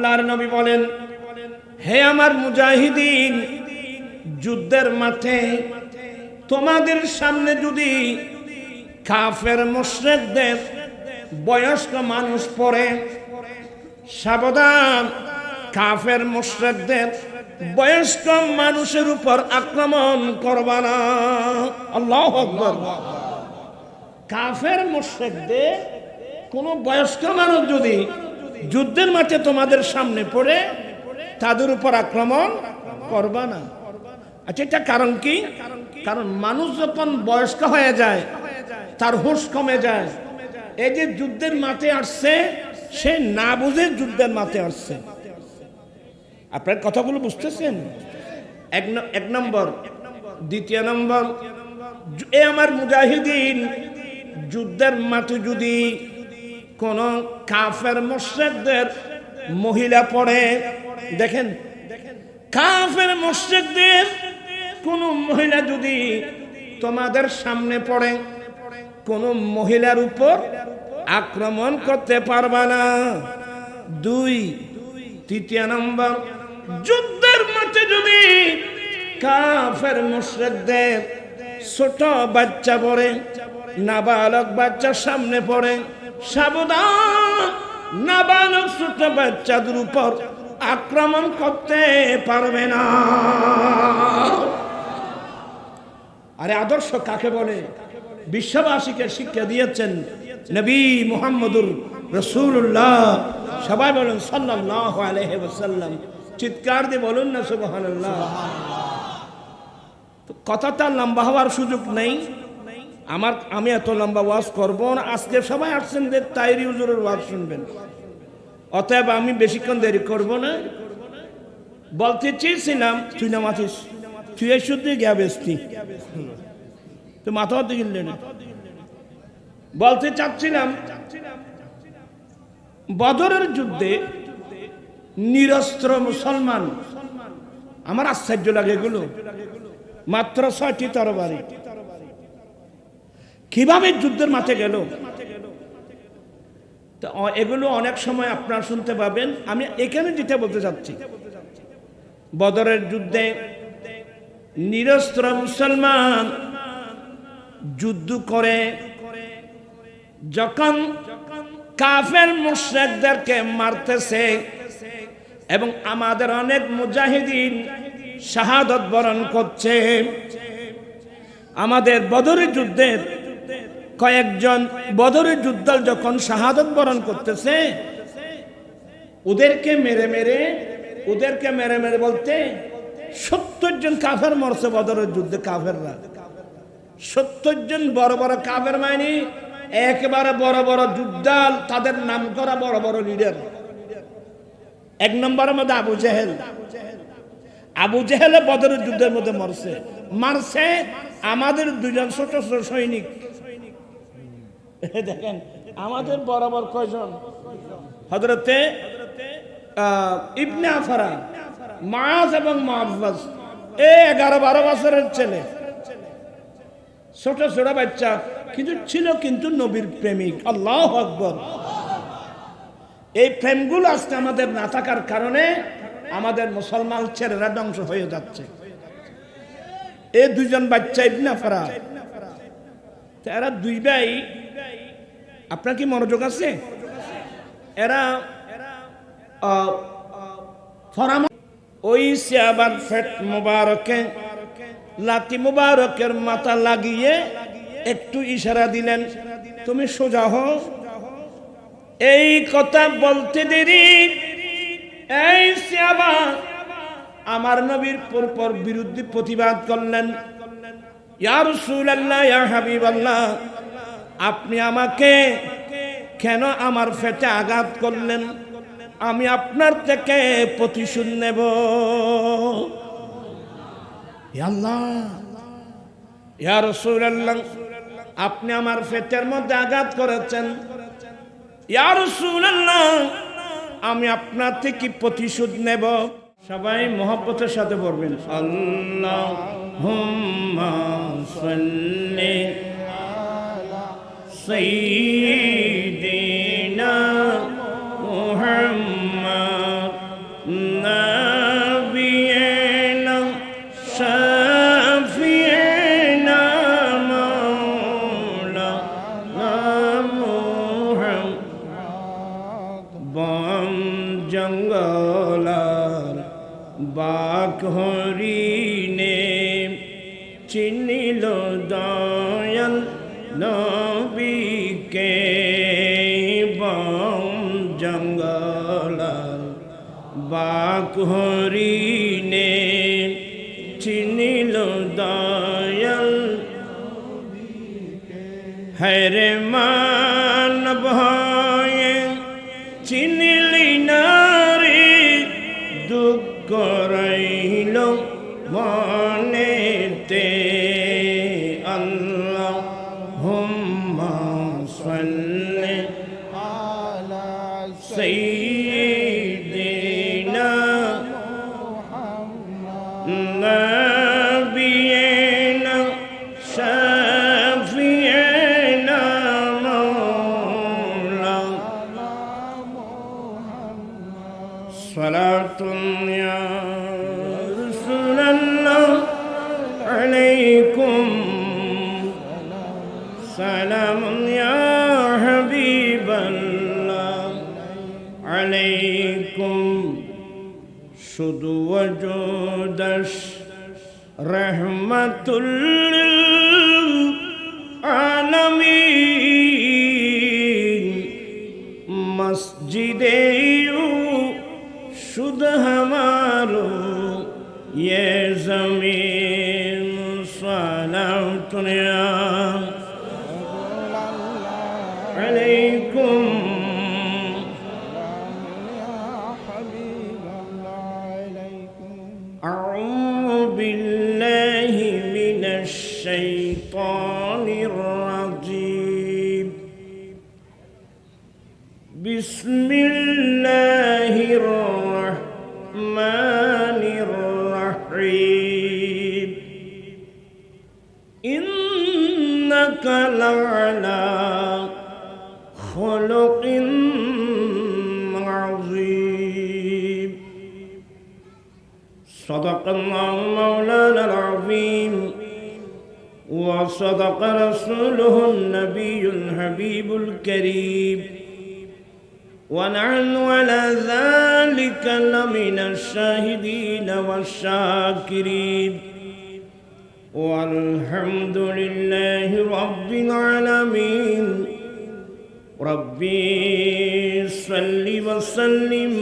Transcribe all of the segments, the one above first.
আল্লাহর নবী বলেন, হে আমার মুজাহিদিন, যুদ্ধের মাঠে তোমাদের সামনে যদি কাফের মুশরিকদের বয়স্ক মানুষ পড়ে, সাবধান, কাফের মুশরিকদের বয়স্ক মানুষের উপর আক্রমণ করবা না। আল্লাহু আকবার। কাফের মুশরিকদের কোন বয়স্ক মানুষ যদি যুদ্ধের মাঠে তোমাদের সামনে পড়ে, তাদের উপর আক্রমণ করবা না। আচ্ছা, এটা কারণ কি? কারণ মানুষ যখন বয়স্ক হয়ে যায়, তার হুঁশ কমে যায়। এই যে যুদ্ধের মাঠে আসছে, সে না বুঝে যুদ্ধের মাঠে আসছে। আপনার কথাগুলো বুঝতেছেন? এক নম্বর। দ্বিতীয় নম্বর, এ আমার মুজাহিদিন, যুদ্ধের মাঠে যদি কোন কাফের মুশরিকদের মহিলা পড়ে, দেখেন, কাফের মুশরিকদের কোন মহিলা যদি তোমাদের সামনে পড়ে, কোন মহিলার উপর আক্রমণ করতে পারবা না। তৃতীয় নম্বর, যুদ্ধের মাঠে যদি কাফের মুশরিকদের ছোট বাচ্চা পড়ে, নাবালক বাচ্চার সামনে পড়ে, সাবধান, নাবালক ছোট বাচ্চাদের উপর আক্রমণ করতে পারবে না। আরে আদর্শ কাকে বলে? বিশ্ববাসীকে শিক্ষা দিয়েছেন নবী মুহাম্মদুর রাসূলুল্লাহ। সবাই বলুন সাল্লাল্লাহু আলাইহি ওয়াসাল্লাম। চিৎকার দিয়ে বলুন না সুবহানাল্লাহ। কথাটা লম্বা হওয়ার সুযোগ নেই আমি এত লম্বা ওয়াজ করবো না। আজকে সবাই আসছেন যে তাইরি হুজুরের ওয়াজ শুনবেন, অতএব আমি বেশিক্ষণ দেরি করব না। বলতে চেয়েছিলাম, তুই না মাথিস, তুই এই শুদ্ধ গিয়া বেসতি, তুই মাথা হতে গেলে না। বলতে চাচ্ছিলাম, বদরের যুদ্ধে নিরস্ত্র মুসলমান, আমার আশ্চর্য লাগে এগুলো, মাত্র 6টি তরবারি কিভাবে যুদ্ধের মাঠে গেল। এগুলো অনেক সময় আপনারা শুনতে পাবেন। আমি এখানে যেটা বলতে চাচ্ছি, বদরের যুদ্ধে নিরস্ত্র মুসলমান যুদ্ধ করে যখন কাফের মুশরিকদেরকে মারতেছে, এবং আমাদের অনেক মুজাহিদিন শাহাদত বরণ করছে। আমাদের বদরের যুদ্ধের কয়েকজন বদরের যোদ্ধা যখন শাহাদত বরণ করতেছে, ওদেরকে মেরে মেরে বলতে 70 জন কাফের মরছে বদরের যুদ্ধে। কাফেররা 70 জন বড় বড় কাফের, মানে একেবারে বড় বড় যোদ্ধা, তাদের নাম করা বড় বড় লিডার। এক নম্বরের মধ্যে আবু জেহেল বদরের যুদ্ধের মধ্যে মারছে আমাদের 2 জন ছোট ছোট সৈনিক। দেখেন আমাদের বরাবর কয়জন? হযরতে ইবনে আফরা, মাআজ এবং মুআওয়াজ, 11-12 বছরের ছেলে, ছোট ছোট বাচ্চা, কিন্তু নবীর প্রেমিক। আল্লাহু আকবার। এই প্রেমগুলো আজকে আমাদের না থাকার কারণে আমাদের মুসলমান ছেলেরা ধ্বংস হয়ে যাচ্ছে। এই 2 জন বাচ্চা ইবনে আফরা, এরা 2 ভাই। আপনার কি মনোযোগ আছে? এরা ওই সিয়াবার ফেট মুবারকে লাতি মুবারকের মাথা লাগিয়ে একটু ইশারা দিলেন, তুমি সোজা হও। এই কথা বলতে দেরি এই সিয়াবা আমার নবীর পর বিরুদ্ধে প্রতিবাদ করলেন, ইয়া রাসূলুল্লাহ, ইয়া হাবিবাল্লাহ, আপনি আমাকে কেন আমার পেটে আঘাত করলেন? আমি আপনার থেকে প্রতিশোধ নেব। ইয়া আল্লাহ, ইয়া রাসূলুল্লাহ, আপনি আমার পেটের মধ্যে আঘাত করেছেন। ইয়া রাসূলুল্লাহ, আমি আপনার থেকে প্রতিশোধ নেব। সবাই মহব্বতের সাথে পড়বেন, আল্লাহুম্মা সাল্লি সাইয়্যিদিনা মুহাম্মদ জঙ্গলার বাক হরিণে চিনিল দয়াল নবীকে বন জঙ্গলার বাক হরিণে চিনিল দয়াল হরে মানব হয়ে চিনিলি নারী দুঃখ রইল মনেতে আল্লাহ হুম্মা সাল্লি আলা সাইয়্যিদিনা মুহাম্মদ নাবিয়িনা শাফিয়িনা মাওলানা মুহাম্মদ সালাতুন ইয়া রাসূলুল্লাহ আলাইকুম সালামুন ইয়া হাবিবাল্লাহ আলাইকুম শুধু ওয়াজুদাস রহমাতুল আলামিন মসজিদে শুধু হামারো ये ज़मीन सलातुन अलैकुम अऊज़ु बिल्लाहि मिनश शैतानिर रजीम बिस्मिल्लाहिर रहमानिर रहीम इन्नका लअला खुलुकिन अज़ीम सदक़ल्लाहु मौलानाल अज़ीम व सदक़ रसूलुहुन नबियुल हबीबुल करीम ونحن على ذلك لمن الشاهدين والشاكرين والحمد لله رب العالمين ربي صل وسلم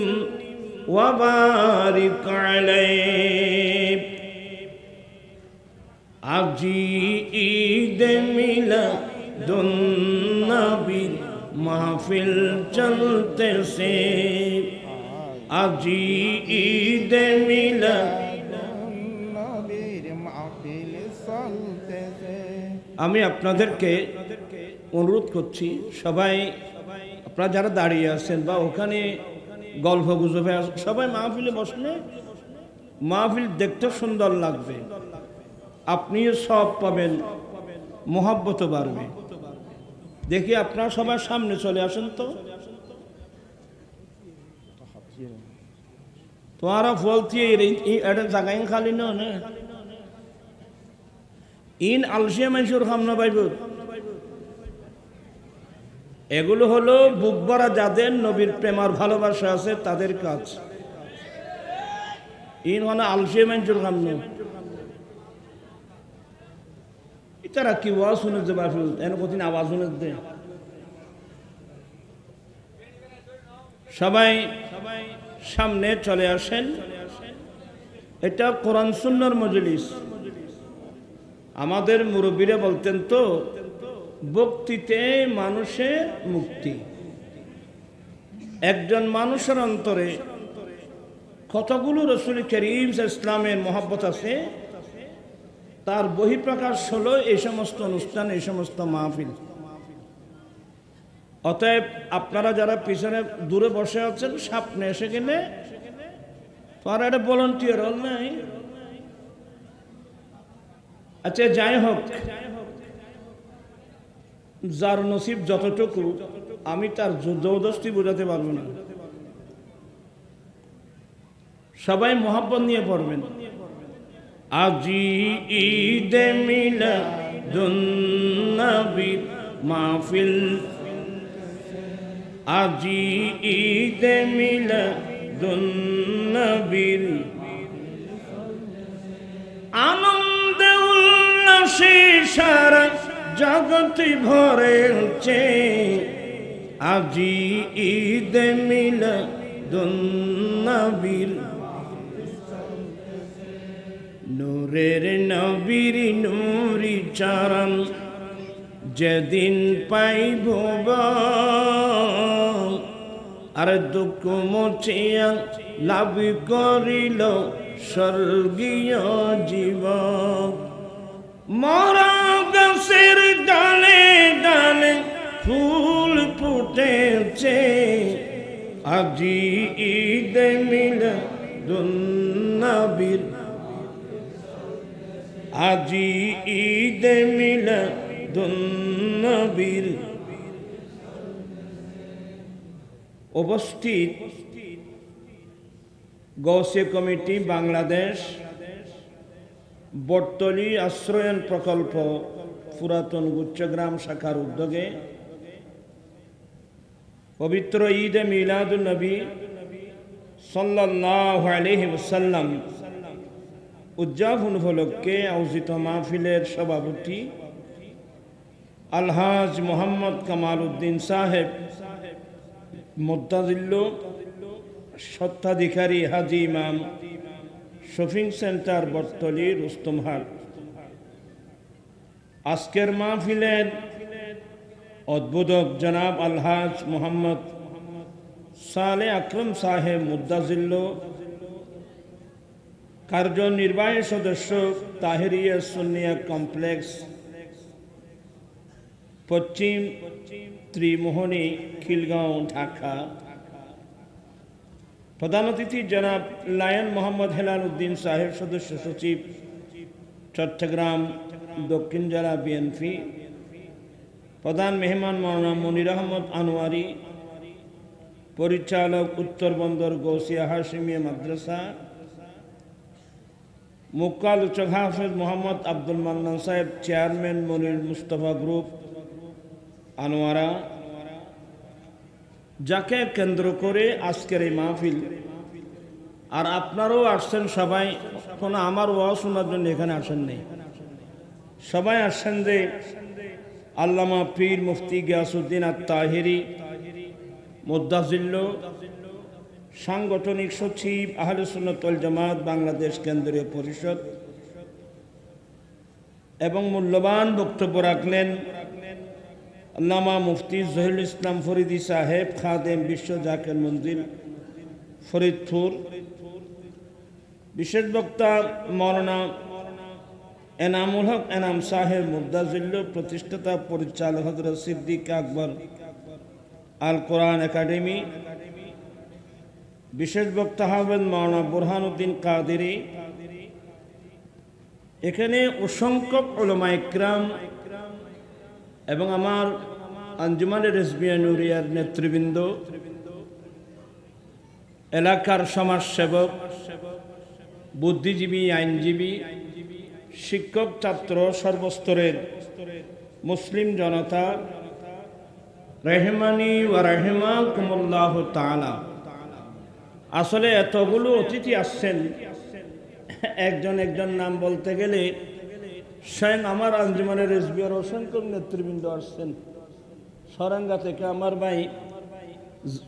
وبارك عليه আজি ঈদ মিলাদুন নবী महफिल चलते से আজি ঈদ মিলাদ আমি আপনাদেরকে অনুরোধ করছি সবাই আপনারা যারা দাঁড়িয়ে আছেন বা ওখানে গল্প গুজবে সবাই মাহফিলে বসলে মাহফিল দেখতে সুন্দর লাগবে, আপনিও সব পাবেন, মোহাব্বতও বাড়বে। দেখি আপনারা সবার সামনে চলে আসেন তো। তোমারা বলছি এটা জায়গায় খালি না ইন আলসিয়া মানুষের সামনে পাইব। এগুলো হলো বুকভরা যাদের নবীর প্রেমার ভালোবাসা আছে তাদের কাজ। ইন মানে আলসিয়া মানুষের সামনে তারা কি ওয়াজ শুনে যে বাফি এন কঠিন আওয়াজ শুনে দে। সবাই সামনে চলে আসেন। এটা কোরআন সুন্নাহর মজলিস। আমাদের মুরব্বীরা বলতেন তো ভক্তিতে মানুষের মুক্তি। একজন মানুষের অন্তরে কতগুলো রাসূল করিম ইসলামের মহব্বত আছে, তার বহিঃপ্রকাশ হলো এই সমস্ত অনুষ্ঠান, এই সমস্ত মাহফিল। অতএব আপনারা যারা পিছনে দূরে বসে আছেন সামনে এসে গেলে তারা একটা ভলান্টিয়ার হল নাই। আচ্ছা যাই হোক, যার নসিব যতটুকু আমি তার জবরদস্তি বোঝাতে পারবো না। সবাই মোহাব্বত নিয়ে পড়বেন। আজি ঈদ মিলাদুন নবী মাহফিল, আজি ঈদ মিলাদ দুন্নবীর আনন্দ উল্লাসে সারা জগৎ ভরেছে আজি ঈদ মিলাদুন্নবীর নূরের নবীর নূরি চরণ যেদিন পাইব আর দুঃখ মুছিয়া লাভ করিল স্বর্গীয় জীবন মরা গাছের ডালে ডালে ফুল ফুটেছে আজি ঈদ মিলাদুন্নবীর আজি ঈদ মিলাদুন্নবীর উপস্থিত গৌসে কমিটি বাংলাদেশ বটতলী আশ্রয়ন প্রকল্প পুরাতন গুচ্ছগ্রাম শাখার উদ্যোগে পবিত্র ঈদ মিলাদুন নবী সাল্লাল্লাহু আলাইহি ওয়াসাল্লাম উদযাপন উপলক্ষে আয়োজিত মাহফিলের সভাপতি আলহাজ মোহাম্মদ কামাল উদ্দিন সাহেব মুত্তাজিল্ল স্বত্বাধিকারী হাজি ইমাম শপিং সেন্টার বটতলী রুস্তমহাট আজকের মাহফিলের উদ্বোধক জনাব আলহাজ মোহাম্মদ সালে আকরম সাহেব মুত্তাজিল্ল কার্যনির্বাহী সদস্য তাহেরিয়া সুন্নিয়া কমপ্লেক্স পশ্চিম ত্রিমোহনী খিলগাঁও ঢাকা প্রধান অতিথি জনাব লায়ন মোহাম্মদ হেলাল উদ্দিন সাহেব সদস্য সচিব চট্টগ্রাম দক্ষিণ জেলা বিএনপি প্রধান মেহমান মাওলানা মনির আহমদ আনোয়ারি পরিচালক উত্তর বন্দর গৌসিয়া হাশিমিয়া মাদ্রাসা মুক্কালোচক হাফেজ মোহাম্মদ আব্দুল মান্নান সাহেব চেয়ারম্যান মনির মুস্তফা গ্রুপ আনোয়ারা যাকে কেন্দ্র করে আজকের এই মাহফিল আর আপনারাও আসছেন সবাই কোনো আমার ওয়াজ শোনার জন্য এখানে আসেন নেই সবাই আসছেন যে আল্লামা পীর মুফতি গিয়াসউদ্দিন আত-তাহেরি মুত্তাজিল্ল সাংগঠনিক সচিব আহলে সুন্নাত ওয়াল জামাত বাংলাদেশ কেন্দ্রীয় পরিষদ এবং মূল্যবান বক্তব্য রাখলেন আল্লামা মুফতি জহিরুল ইসলাম ফরিদি সাহেব খাদেম বিশ্ব জাকির মঞ্জিল ফরিদপুর বিশেষ বক্তা মাওলানা এনামুল হক এনাম সাহেব মুত্তাজিল্ল প্রতিষ্ঠাতা পরিচালক হযরত সিদ্দিক আকবর আল কোরআন একাডেমি বিশেষ বক্তা হবেন মাওলানা বুরহানুদ্দিন কাদেরী এখানে অসংখ্য উলামা ইকরাম এবং আমার আঞ্জুমানে রেজবিয়া নুরিয়ার নেতৃবৃন্দ এলাকার সমাজসেবক বুদ্ধিজীবী আইনজীবী শিক্ষক ছাত্র সর্বস্তরের মুসলিম জনতা রহমানি ওয়া রাহিমাকুমুল্লাহু তাআলা আসলে এতগুলো অতিথি আসছেন একজন একজন নাম বলতে গেলে স্বয়ং আমার আঞ্জুমানের রেজবিয়ার অসংখ্য নেতৃবৃন্দ আসছেন সরেঙ্গা থেকে আমার ভাই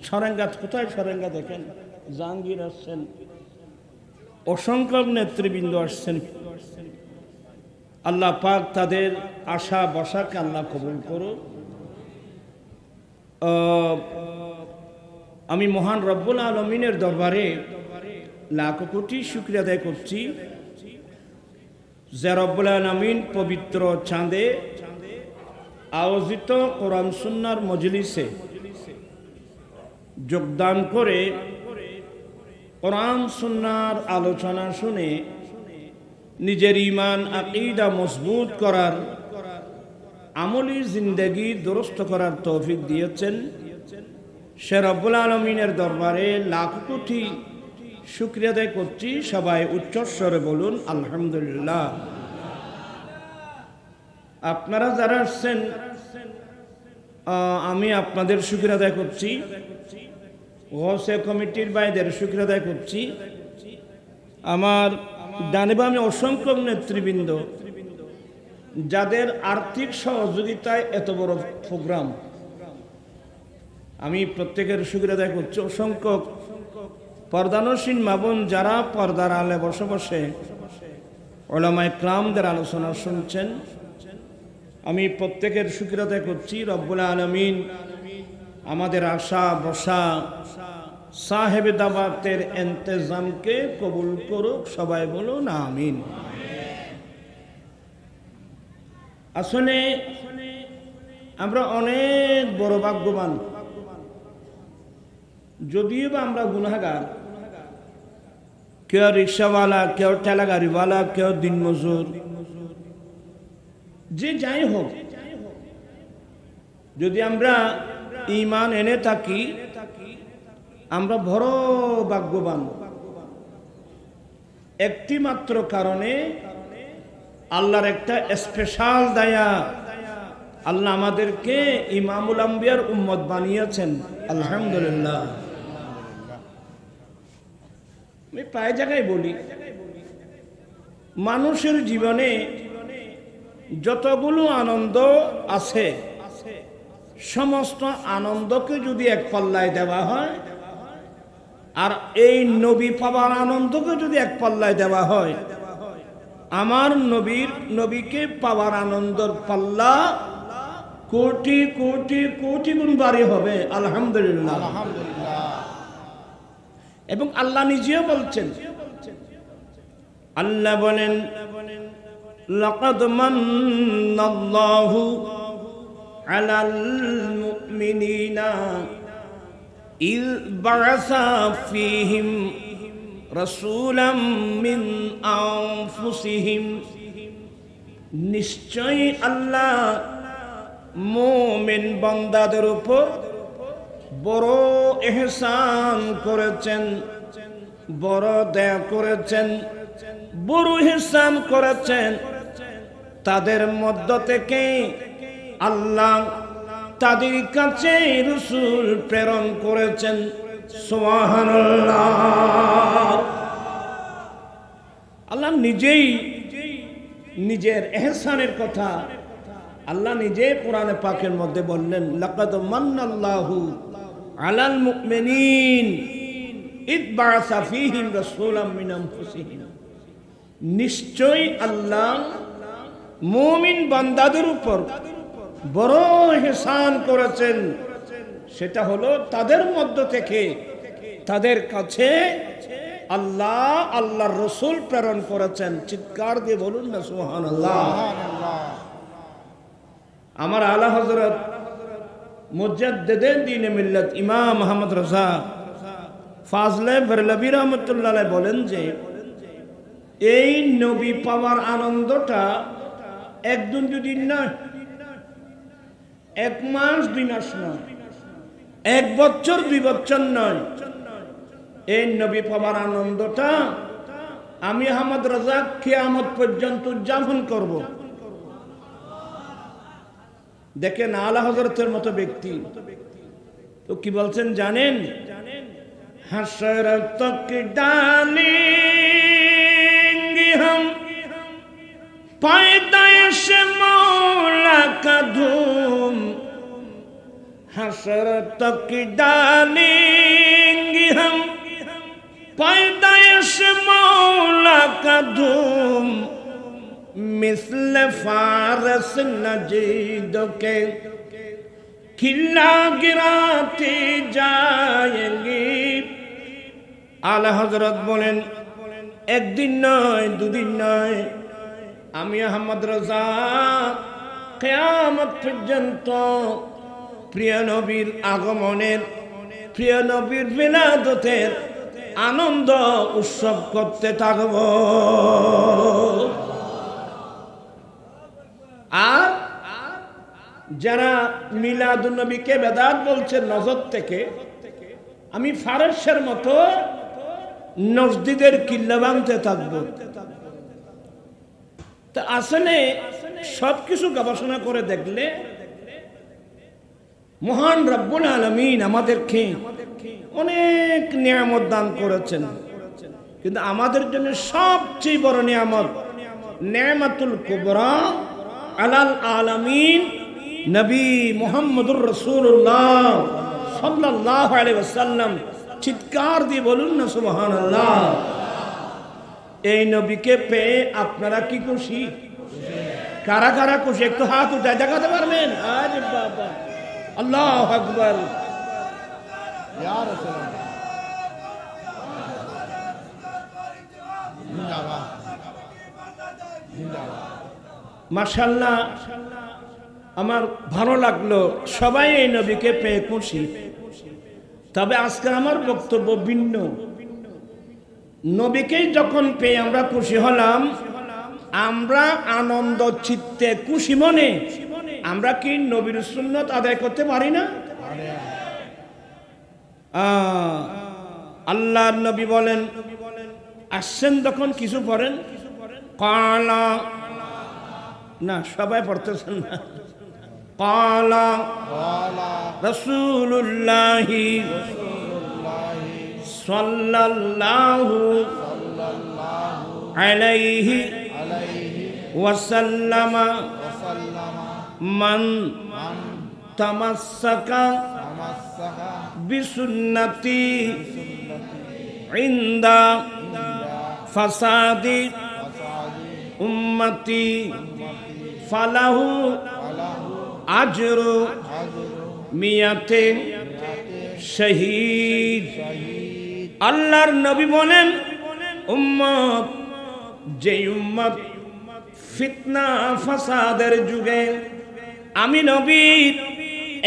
সরেঙ্গা কোথায় সরেঙ্গা দেখেন জাহাঙ্গীর আসছেন অসংখ্য নেতৃবৃন্দ আসছেন আল্লাহ পাক তাদের আশা বসাকে আল্লাহ কবুল করুন আমি মহান রব্বুল আলমিনের দরবারে লাখ কোটি শুকরিয়া আদায় করছি যে রব্বুল আলামিন পবিত্র চাঁদে আয়োজিত কোরআন সুন্নাহর মজলিসে যোগদান করে কোরআন সুন্নাহর আলোচনা শুনে নিজের ঈমান আকীদা মজবুত করার আমলি জিন্দেগি দুরুস্ত করার তৌফিক দিয়েছেন সে রব্বুল আলামিনের দরবারে লাখ কোটি শুকরিয়া আদায় করছি সবাই উচ্চস্বরে বলুন আলহামদুলিল্লাহ আপনারা যারা আসছেন আমি আপনাদের শুকরিয়া আদায় করছি ওয়াসে কমিটির ভাইদের শুকরিয়া আদায় করছি। আমার ডানে বামে অসংখ্য নেতৃবৃন্দ, যাদের আর্থিক সহযোগিতায় এত বড় প্রোগ্রাম, আমি প্রত্যেকের শুকরিয়া আদায় করছি। অসংখ্য পর্দানসীন মা বোন যারা পর্দার আলে বসে বসে উলামায়ে কেরামদের আলোচনা শুনছেন, আমি প্রত্যেকের শুকরিয়া আদায় করছি। রব্বুল আলামিন আমাদের আশা বসা সাহেবে দাওয়াতের ইন্তজামকে কবুল করুক, সবাই বলুন আমিন। আসলে আমরা অনেক বড় ভাগ্যবান, যদিও বা আমরা গুনাহগার। কেউ রিক্সাওয়ালা, কেউ ঠেলা গাড়িওয়ালা, কেউ দিনমজুর, যে যাই হোক, যদি আমরা ঈমান এনে থাকি আমরা বড় ভাগ্যবান। একটি মাত্র কারণে, আল্লাহর একটা স্পেশাল দয়া, আল্লাহ আমাদেরকে ইমামুল আম্বিয়ার উম্মত বানিয়েছেন, আলহামদুলিল্লাহ। আমি প্রায় জায়গায় বলি, মানুষের জীবনে যতগুলো আনন্দ আছে, সমস্ত আনন্দকে যদি এক পাল্লায় দেওয়া হয়, আর এই নবী পাওয়ার আনন্দকে যদি এক পাল্লায় দেওয়া হয়, আমার নবীকে পাওয়ার আনন্দের পাল্লা কোটি কোটি কোটি গুণ বাড়ি হবে, আলহামদুলিল্লাহ। এবং আল্লাহ নিজেও বলছেন, আল্লাহ বলেন, লাকাদ মান্নাল্লাহু আলাল মুমিনিনা ইয বা'আসা ফীহিম রাসূলাম মিন আনফুসিহিম। নিশ্চয়ই আল্লাহ মুমিন বান্দাদের উপর বড় ইহসান করেছেন, বড় দয়া করেছেন, বড় ইহসান করেছেন। তাদের মধ্য থেকে আল্লাহ তাদের কাছে রাসূল প্রেরণ করেছেন, সুবহানাল্লাহ। আল্লাহ নিজেই নিজের ইহসানের কথা আল্লাহ নিজে কোরআনে পাকের মধ্যে বললেন, লাকাদ মান্নাল্লাহু আলাল মুমিনিন ইয বা'আসা ফীহিম রাসূলাম মিন আনফুসিহিম। নিশ্চয়ই আল্লাহ মুমিন বান্দাদের উপর বড় ইহসান করেছেন, সেটা হলো তাদের মধ্য থেকে তাদের কাছে আল্লাহ আল্লাহর রাসূল প্রেরণ করেছেন। চিৎকার দিয়ে বলুন না সুবহানাল্লাহ। আমার আলা হযরত মুজাদ্দিদে দ্বীন মিল্লাত ইমাম মুহাম্মদ রাজা ফাজলে বেরলভী রাহমাতুল্লাহ আলাইহি বলেন যে, এই নবী পাওয়ার আনন্দটা একদিন দুদিন নয়, এক মাস দুই মাস নয়, এক বছর দুই বছর নয়। এই নবী পাওয়ার আনন্দটা আমি আহমদ রাজা কিয়ামত পর্যন্ত উদযাপন করব। দেখেন আলা হযরতের মতো ব্যক্তি তো কি বলছেন জানেন? হাসর তক ডালেঙ্গে हम पैदाइश मौला का धूम, हशर तक डालेंगे हम पैदाइश मौला का धूम, मिसल फारस नजीद के खिला गिराते जाएंगे। आला हजरत बोलें, একদিন নয় দুদিন নয়, আমি আহমদ রাজা কিয়ামত পর্যন্ত প্রিয় নবীর আগমনের, প্রিয় নবীর মিলাদতের আনন্দ উৎসব করতে থাকব। আর যারা মিলাদুন নবীকে বেদাত বলছেন নজর থেকে, আমি ফারসের মতো মসজিদের কিল্লা ভাঙতে থাকবো। তা আসলে সবকিছু গবেষণা করে দেখলে মহান রব্বুল আলামিন আমাদেরকে অনেক নিয়ামত দান করেছেন, কিন্তু আমাদের জন্য সবচেয়ে বড় নিয়ামত নেমাতুল কুবরা আলাল আলামিন নবী মুহাম্মদুর রাসূলুল্লাহ সাল্লাল্লাহু আলাইহি ওয়াসাল্লাম। চিৎকার দিয়ে বলুন না সুবহানাল্লাহ। এই নবীকে পেয়ে আপনারা কি খুশি? কারা কারা খুশি একটু হাত উঠায় দেখাতে পারবেন? আরে বাবা, আল্লাহু আকবার। ইয়া রাসূলুল্লাহ জিন্দাবাদ জিন্দাবাদ। মাশাআল্লাহ, আমার ভালো লাগলো, সবাই এই নবীকে পেয়ে খুশি। তবে আজকে আমার বক্তব্য ভিন্ন। নবীকেই যখন পেয়ে আমরা খুশি হলাম, আমরা আনন্দ চিত্তে খুশি মনে আমরা কি নবীর সুন্নত আদায় করতে পারি না? আল্লাহর নবী বলেন, আসছেন তখন কিছু পড়েন, কালা না সবাই পড়তেছেন না, কালা রাসূলুল্লাহি সাল্লাল্লাহু আলাইহি ওয়াসাল্লাম মান তামাসসাকা বিসুন্নতি ইনদা ফাসাদি উম্মতি ফালাহু আজরু মিয়াতে শহীদ। আল্লাহর নবী বলেন, উম্মত, যে উম্মত ফিতনা ফাসাদের যুগে আমি নবীর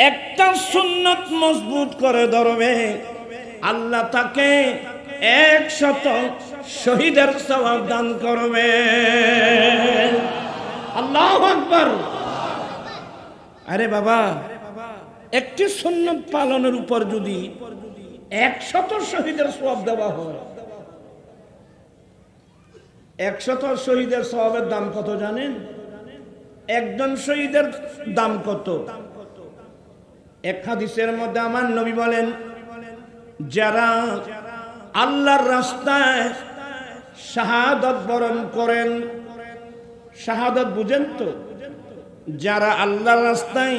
একটা সুন্নত মজবুত করে ধরবে, আল্লাহ তাকে 100 শহীদের সওয়াব দান করবে। আল্লাহু আকবার। আরে বাবা, একটি সুন্নত পালনের উপর যদি 100 শহীদের সওয়াব দেওয়া হয়, 100 শহীদের সওয়াবের দাম কত জানেন? একজন শহীদের দাম কত? এক হাদিসের মধ্যে আমার নবী বলেন, যারা আল্লাহর রাস্তায় শাহাদাত বরণ করেন, শাহাদাত বুঝেন তো? যারা আল্লাহর রাস্তায়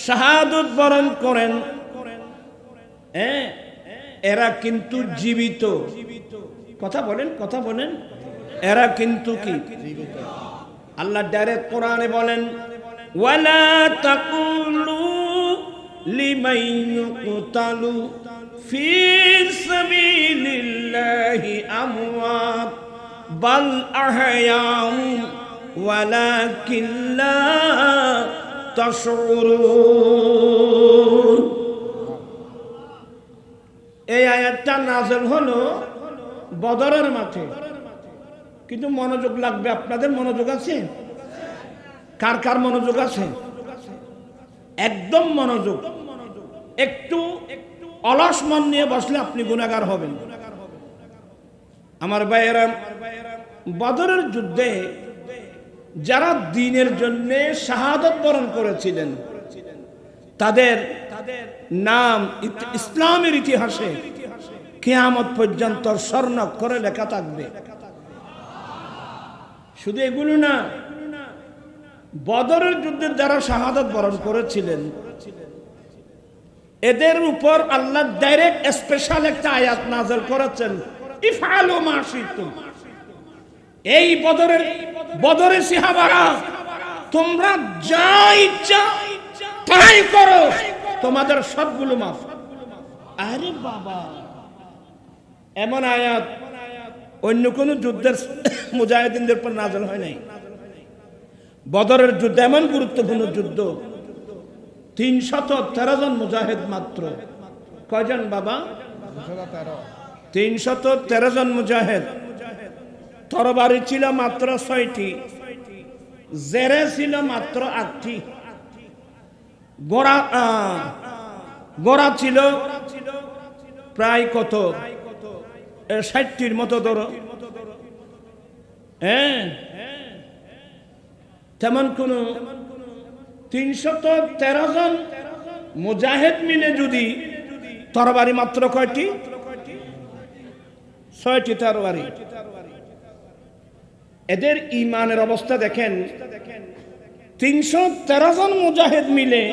শাহাদাত বরণ করেন, এরা কিন্তু জীবিত। কথা বলেন, কথা বলেন, এরা কিন্তু কি জীবিত? আল্লাহ ডাইরেক্ট কোরআনে বলেন, ওয়ালা তাকুলু লিমান ইউকতালু ফি সাবিলিল্লাহি আমওয়াত বাল আহয়াউ ওয়ালাকিন লা তাশউরুন। এই আয়াতটা নাযিল হলো বদরের মাঠে, কিন্তু মনোযোগ লাগবে। আপনাদের মনোযোগ আছে? কার কার মনোযোগ আছে? একদম মনোযোগ। একটু অলস মন নিয়ে বসলে আপনি গুনাহগার হবেন। আমার ভাইয়েরা, বদরের যুদ্ধে যারা দ্বীনের জন্য শাহাদাত বরণ করেছিলেন, তাদের নাম ইসলামের ইতিহাসে কিয়ামত পর্যন্ত স্বর্ণাক্ষরে লেখা থাকবে। শুধু এগুলো না, বদরের যুদ্ধে যারা শাহাদাত বরণ করেছিলেন, এদের উপর আল্লাহ ডাইরেক্ট স্পেশাল একটা আয়াত নাযিল করেছেন, ইফআলু মা শিতুম। এই বদরের সাহাবারা, তোমরা যা ইচ্ছা তাই করো, তোমাদের সবগুলো মাফ। আরে বাবা, এমন আয়াত অন্য কোন যুদ্ধের মুজাহিদিনদের উপর নাযিল হয় নাই। বদরের যুদ্ধ এমন গুরুত্বপূর্ণ যুদ্ধ, 313 জন মুজাহিদ মাত্র। কয়জন বাবা? 313 জন মুজাহিদ। তরবারি ছিল মাত্র 6টি, জেরে ছিল মাত্র 8টি, গোড়া ছিল প্রায় কত 60টির মতো ধরো। তেমন কোন 313 জন মুজাহিদ মিলে যদি তরবারি মাত্র কয়টি? 6টি তরবারি। এদের ঈমানের অবস্থা দেখেন, 313 জন মুজাহিদ মিলে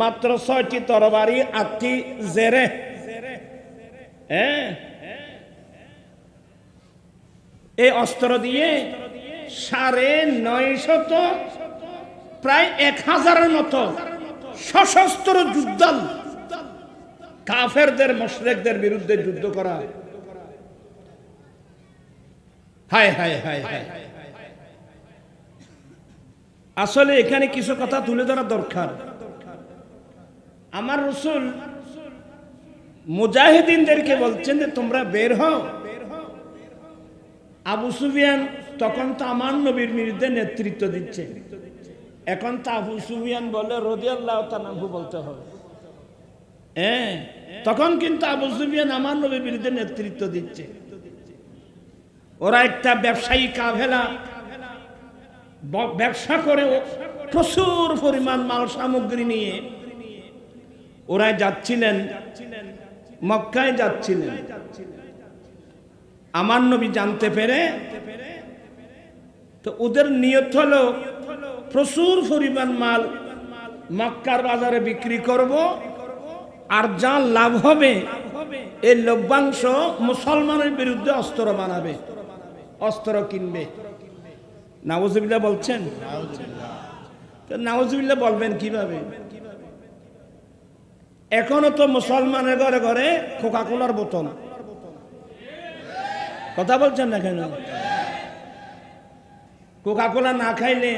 মাত্র 6টি তরবারি, 8টি জেরে। এই অস্ত্র দিয়ে 950 প্রায় 1000-এর মতো সশস্ত্র যুদ্ধাল কাফেরদের মুশরিকদের বিরুদ্ধে যুদ্ধ করা। হায় হায় হায় হায়। আসলে এখানে কিছু কথা তুলে ধরা দরকার। আমার রাসূল মুজাহিদিনদেরকে বলছেন যে তোমরা বের হও। আবু সুফিয়ান তখন তো আমার নবীর বিরুদ্ধে নেতৃত্ব দিচ্ছে। এখন তো আবু সুফিয়ান বলে রাদিয়াল্লাহু তাআলা আনহু বলতে হবে। তখন কিন্তু আবু সুফিয়ান আমার নবীর বিরুদ্ধে নেতৃত্ব দিচ্ছে। ওরা একটা ব্যবসায়ী কাফেলা, ব্যবসা করে প্রচুর পরিমাণ মাল সামগ্রী নিয়ে ওরা যাচ্ছিলেন, মক্কায় যাচ্ছিলেন। আমার নবী জানতে পেরে তো ওদের নিয়ত হলো প্রচুর পরিমাণ মাল মক্কার বাজারে বিক্রি করব, আর যা লাভ হবে এই লভ্যাংশ মুসলমানের বিরুদ্ধে অস্ত্র বানাবে, অস্ত্র কিনবে। নাউজুবিল্লাহ বলছেন? নাউজুবিল্লাহ বলবেন কিভাবে? এখনো তো মুসলমানের ঘরে ঘরে কোকা কোলার বোতল। কথা বলছেন না কেন? কোকা কোলা না খাইলে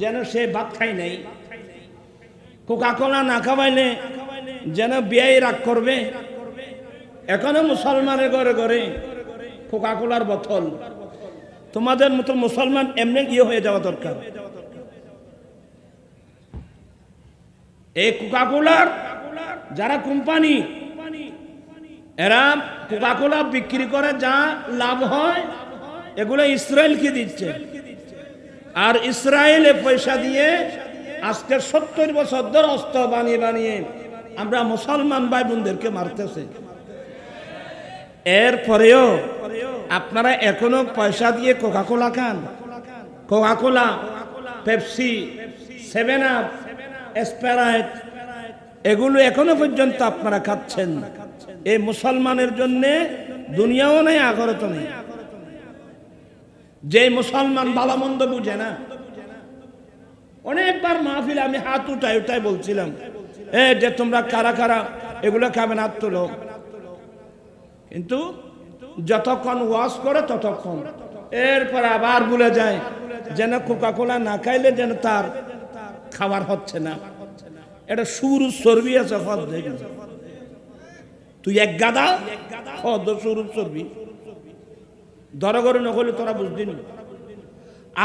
যেন সে ভাত খাই নাই, কোকা কোলা না খাওয়াইলে যেন বিয়ে রাগ করবে। এখনো মুসলমানের ঘরে ঘরে কোকা কোলার বোতল। তোমাদের মতো মুসলমান এমনি হয়ে যাওয়া দরকার। এই কোকা কোলার যারা কোম্পানি, এরা কোকা কোলা বিক্রি করে যা লাভ হয় এগুলো ইসরায়েলকে দিচ্ছে, আর ইসরায়েলে পয়সা দিয়ে আজকে 70 বছর ধরে অস্ত্র বানিয়ে বানিয়ে আমরা মুসলমান ভাই বোনদেরকে মারতেছে। এরপরেও আপনারা এখনো পয়সা দিয়ে কোকা কোলা খান। Coca Cola, Pepsi, 7 up, Sprite এগুলো এখনো পর্যন্ত আপনারা খাচ্ছেন। এই মুসলমানের জন্য দুনিয়াও নেই, আখিরাত নেই। যে মুসলমান ভালো মন্দ বুঝে না, অনেকবার মাহফিল আমি হাত উঠাই উঠাই বলছিলাম যে তোমরা কারা কারা এগুলো খাবেন, হাত তোলো। কিন্তু যতক্ষণ ওয়াজ করে ততক্ষণ, এরপর আবার ভুলে যায় যেন কোকা কোলা না খাইলে যেন তার খাবার হচ্ছে না। এটা সুর চর্বি আছে, তুই এক গাদা সুর চর্বি ধরে করে নকলে তোরা বুঝবি না।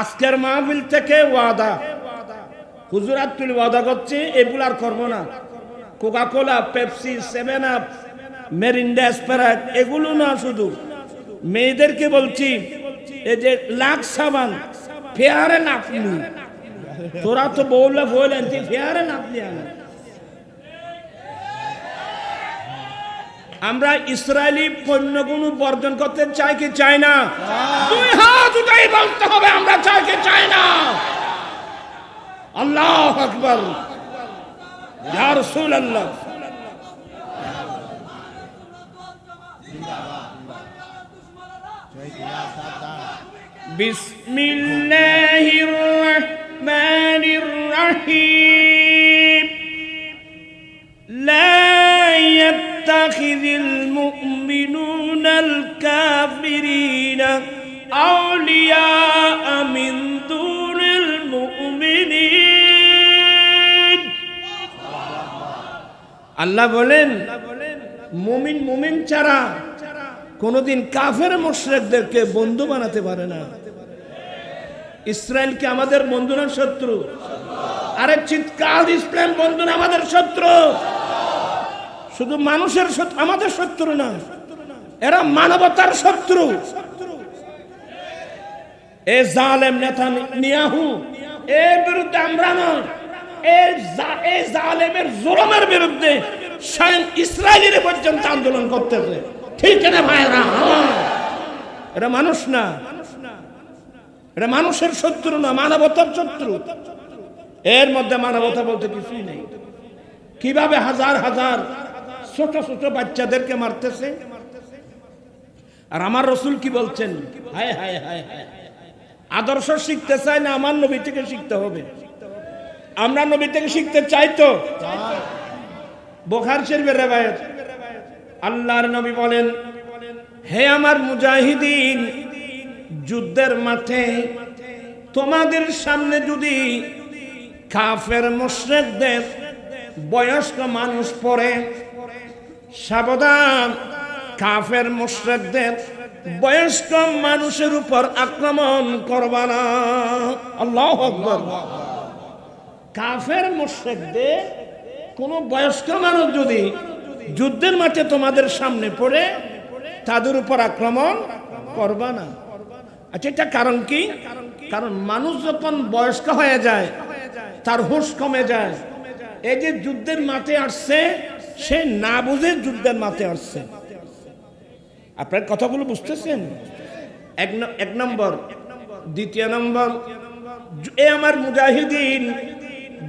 আজকের মাহফিল থেকে ওয়াদা, হুজুরাত তুলি ওয়াদা করছে এগুলো আর করবো না। Coca Cola, Pepsi, 7 up, Mirinda, Sprite এগুলো না, শুধু মেয়েদেরকে বলছি এই যে লাক্স সাবান, ফেয়ারে নাপনি, তোরা তো বললে বললেন ফেয়ারে নাপনি। আমরা ইসরায়েলি পণ্যগুলো বর্জন করতে চাই কি চাই না? দুই হাত উঠাই বলতে হবে আমরা চাই কি চাই না। আল্লাহু আকবার, ইয়া রাসূলুল্লাহ। বিসমিল্লাহির রহমানির রহিম। লা ইয়াত্তাখিযুল মুমিনুনাল কাফিরিনা আউলিয়া মিন দুনিল মুমিনিন। আল্লাহ বলেন মুমিন ছাড়া কোনদিন কাফের মুশরিকদেরকে বন্ধু বানাতে পারে না। ইসরায়েল কি আমাদের বন্ধু না শত্রু? আরে চিৎকার, ইসলাম বন্ধু না আমাদের শত্রু? শুধু মানুষের শত্রু, আমাদের শত্রু না, এরা মানবতার শত্রু। এ জালেম নেতানিয়াহু এর বিরুদ্ধে আমরা নয়, এই জালেমের জুলুমের বিরুদ্ধে স্বয়ং ইসরায়েলের পর্যন্ত আন্দোলন করতেছে। ঠিক না ভাইরা? এটা মানুষ না, এটা মানুষের শত্রু না, মানবতার শত্রু। এর মধ্যে মানবতা বলতে কিছুই নেই। কিভাবে হাজার হাজার ছোট ছোট বাচ্চাদেরকে মারতেছে। আর আমার রসুল কি বলছেন? হায় হায় হায় হায়, আদর্শ শিখতে চাই না, আমার নবী থেকে শিখতে হবে। আমরা নবী থেকে শিখতে চাই তো। বুখারী শরীফের riwayat, আল্লাহর নবী বলেন, হে আমার মুজাহিদিন, যুদ্ধের মাঠে তোমাদের সামনে যদি কাফের মুশরিকদের বয়স্ক মানুষ পড়ে, সাবধান, কাফের মুশরিকদের বয়স্ক মানুষের উপর আক্রমণ করবা না। আল্লাহু আকবার। কাফের মুশরিকদের কোন বয়স্ক মানুষ যদি যুদ্ধের মাঠে তোমাদের সামনে পড়ে, তাদের উপর আক্রমণ করবা না। আচ্ছা, এটা কারণ কি? কারণ মানুষ যখন বয়স্ক হয়ে যায়, তার হুঁশ কমে যায়। এই যে যুদ্ধের মাঠে আসছে, সে না বুঝে যুদ্ধের মাঠে আসছে। আপনার কথাগুলো বুঝতেছেন? এক নম্বর। দ্বিতীয় নম্বর, এ আমার মুজাহিদিন,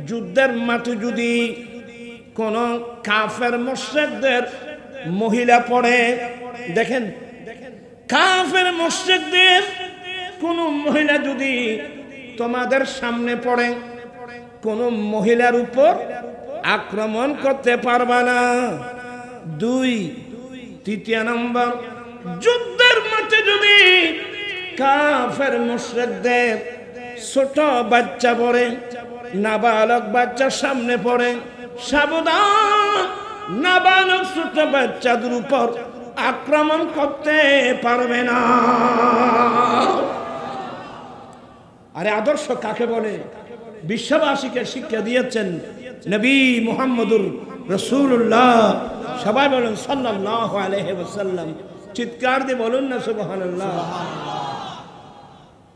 যুদ্ধের মাঠে যদি কোন কাফের মুশরিকদের মহিলা পড়ে, দেখেন, কাফের মুশরিকদের কোন মহিলা যদি তোমাদের সামনে পড়ে, কোন মহিলার উপর আক্রমণ করতে পারবা না। তৃতীয় নম্বর, যুদ্ধের মাঠে যদি কাফের মুশরিকদের ছোট বাচ্চা পড়ে, নাবালক বাচ্চা সামনে পড়ে, সাবধান, নাবালক ছোট বাচ্চাদের উপর আক্রমণ করতে পারবে না। আরে আদর্শ কাকে বলে? বিশ্ববাসীকে শিক্ষা দিয়েছেন নবী মুহাম্মদুর রাসূলুল্লাহ। সবাই বলুন সাল্লাল্লাহু আলাইহি ওয়াসাল্লাম। চিৎকার দিয়ে বলুন না সুবহানাল্লাহ।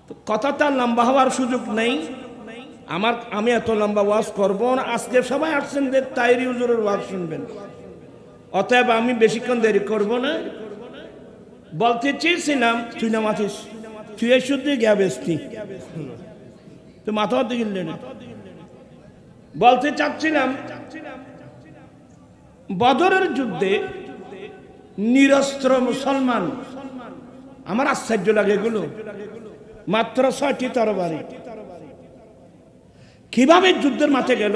তো কথাটা লম্বা হওয়ার সুযোগ নেই আমি এত লম্বা ওয়াজ করব না। আজকে সবাই আসছেন যে তাইরি হুজুরের ওয়াজ শুনবেন, অতএব আমি বেশিক্ষণ দেরি করব না। বলতে চেয়েছিলাম, তুই না মাথিস, তুই এই শুদ্ধ গিয়া বেস্তি, তো মাথা হতে গেলে না। বলতে চাচ্ছিলাম, বদরের যুদ্ধে নিরস্ত্র মুসলমান, আমার আশ্চর্য লাগে এগুলো, মাত্র 6টি তরবারি কিভাবে যুদ্ধের মাঠে গেল।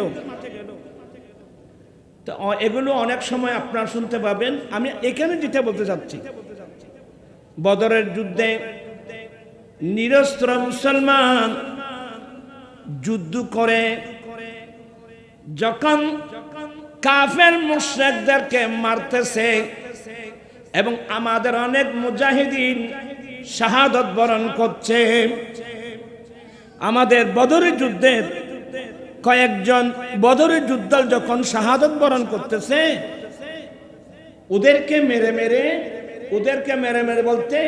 তো এগুলো অনেক সময় আপনারা শুনতে পাবেন। আমি এখানে যেটা বলতে চাচ্ছি, বদরের যুদ্ধে নিরস্ত্র মুসলমান যুদ্ধ করে যখন কাফের মুশরিকদেরকে মারতেছে, এবং আমাদের অনেক মুজাহিদিন শাহাদাত বরণ করছে। আমাদের বদরের যুদ্ধের কয়েকজন বদরের যোদ্ধা যখন শাহাদাত বরণ করতেছে, ওদেরকে মেরে মেরে বলতে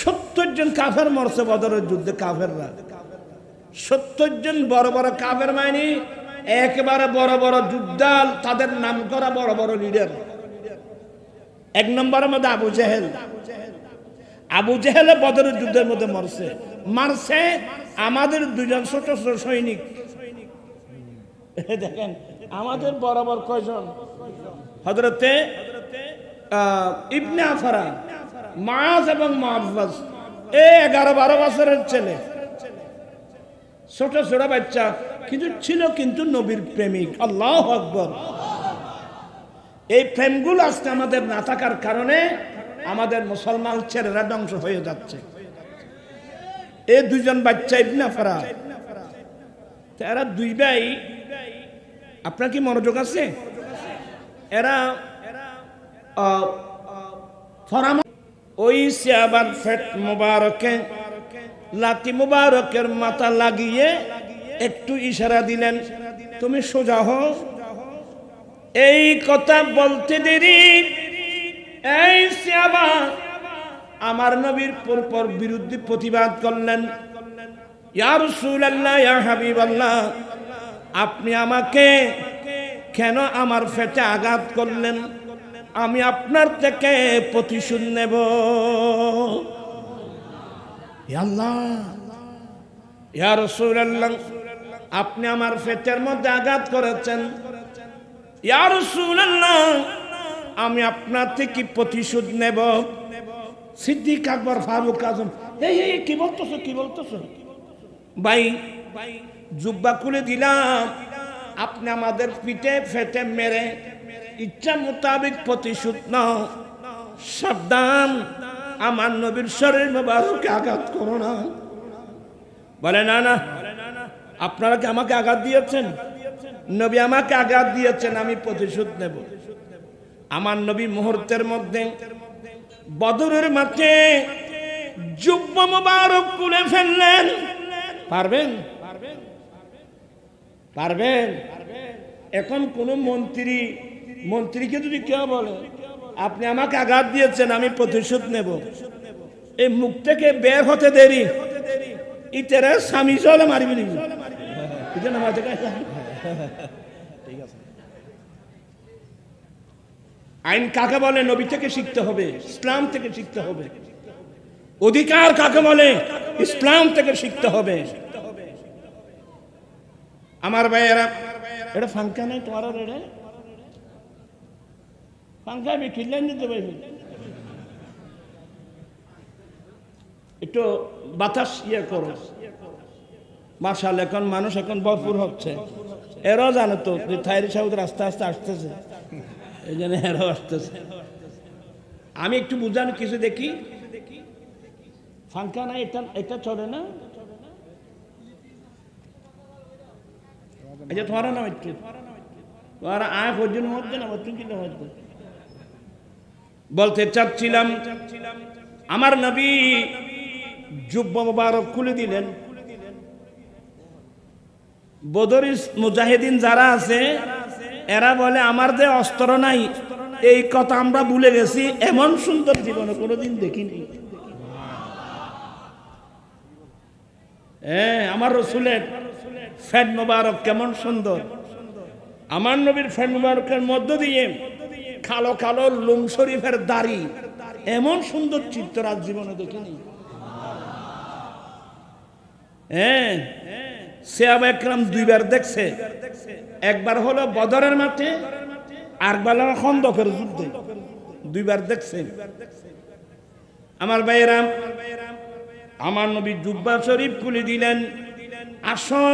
70 জন কাফের মরছে বদরের যুদ্ধে। কাফেররা 70 জন বড় বড় কাফের, মানে একেবারে বড় বড় যোদ্ধা, তাদের নাম করা বড় বড় লিডার। এক নম্বরের মধ্যে আবু জেহেল বদরের যুদ্ধের মধ্যে মারছে আমাদের 2 জন ছোট ছোট সৈনিক। দেখেন আমাদের বরাবর কয়জন? হযরতে ইবনে আফরা, মাআজ এবং মুআওয়াজ, 11-12 বছরের ছেলে, ছোট ছোট বাচ্চা, কিন্তু নবীর প্রেমিক। আল্লাহু আকবার। এই প্রেমগুলো আজকে আমাদের না থাকার কারণে আমাদের মুসলমান ছেলেরা ধ্বংস হয়ে যাচ্ছে। এই 2 জন বাচ্চা ইবনে আফরা, এরা 2 ভাই। আপনার কি মনোযোগ আছে? এরা ওই সাহাবার ফেট মুবারকে লাতি মুবারকের মাথা লাগিয়ে একটু ইশারা দিলেন, তুমি সোজা হও। এই কথা বলতে দেরি এই সাহাবা আমার নবীর পরপর বিরুদ্ধে প্রতিবাদ করলেন, ইয়া রাসূলুল্লাহ, ইয়া হাবিবাল্লাহ, আপনি আমাকে কেন আমার পেটে আঘাত করলেন? আমি আপনার থেকে প্রতিশোধ নেব। ইয়া আল্লাহ, ইয়া রাসূলুল্লাহ, আপনি আমার পেটের মধ্যে আঘাত করেছেন। ইয়া রাসূলুল্লাহ, আমি আপনার থেকে প্রতিশোধ নেব। সিদ্দিক আকবর, ফারুক আজম, এই কি বলতেছো, কি বলতেছো? ভাই, জুব্বা খুলে দিলাম, আপনি আমাদের পিঠে ফেটে মেরে ইচ্ছা মোতাবেক প্রতিশোধ নাও। সাবধান, আমার নবীর শরীর মোবারকে আঘাত করো না। বলে না না, আপনারা কি আমাকে আঘাত দিয়েছেন? নবী আমাকে আঘাত দিয়েছেন, আমি প্রতিশোধ নেব। আমার নবী মুহূর্তের মধ্যে বদরের মাঠে জুব্বা মোবারক খুলে ফেললেন। পারবেন? পারবেন? এখন কোন মন্ত্রীকে যদি কেউ বলে আপনি আমাকে আঘাত দিয়েছেন, আমি প্রতিশোধ নেব, এই মুখ থেকে বের হতে দেরি, ইতেরা স্বামী চলে মারিবি নি। আইন কাকে বলে? নবী থেকে শিখতে হবে, ইসলাম থেকে শিখতে হবে। অধিকার কাকে বলে? ইসলাম থেকে শিখতে হবে। আমার ভাইয়েরা, এটা ফাঙ্কা নাই তোমার, এটা ফাঙ্কা আমি খিল্লাই নিতে পারবি, একটু বাতাস ইয়ে করো। মাশাল, এখন মানুষ এখন ভরপুর হচ্ছে। এরাও জানো তো যে থাইরি সাউদ আস্তে আস্তে আসতেছে, এই জন্য এরাও আসতেছে। আমি একটু বুঝানো কিছু দেখি, ফাঙ্কা নাই, এটা চলে না। এই যে তোমার নাম একটু তোমার আয় পর্যন্ত মধ্যে না মধ্যে বলতে চাচ্ছিলাম, আমার নবী জুব্বা মোবারক খুলে দিলেন। বদরের মুজাহিদিন যারা আছে এরা বলে আমার যে অস্ত্র নাই, এই কথা আমরা ভুলে গেছি, এমন সুন্দর জীবনে কোনোদিন দেখিনি। আমার রাসূলের ফেট মোবারক কেমন সুন্দর, আমার নবীর ফেট মোবারকের মধ্য দিয়ে কালো কালো লুম শরীফের দাড়ি, এমন সুন্দর চিত্র আজ জীবনে দেখিনি। সাহাবা একরাম দুইবার দেখছে, একবার হলো বদরের মাঠে, আরেকবার হলো খন্দকের যুদ্ধে, দুইবার দেখছে। আমার ভাইয়েরা, আমার নবী জুব্বা শরীফ খুলে দিলেন, আসো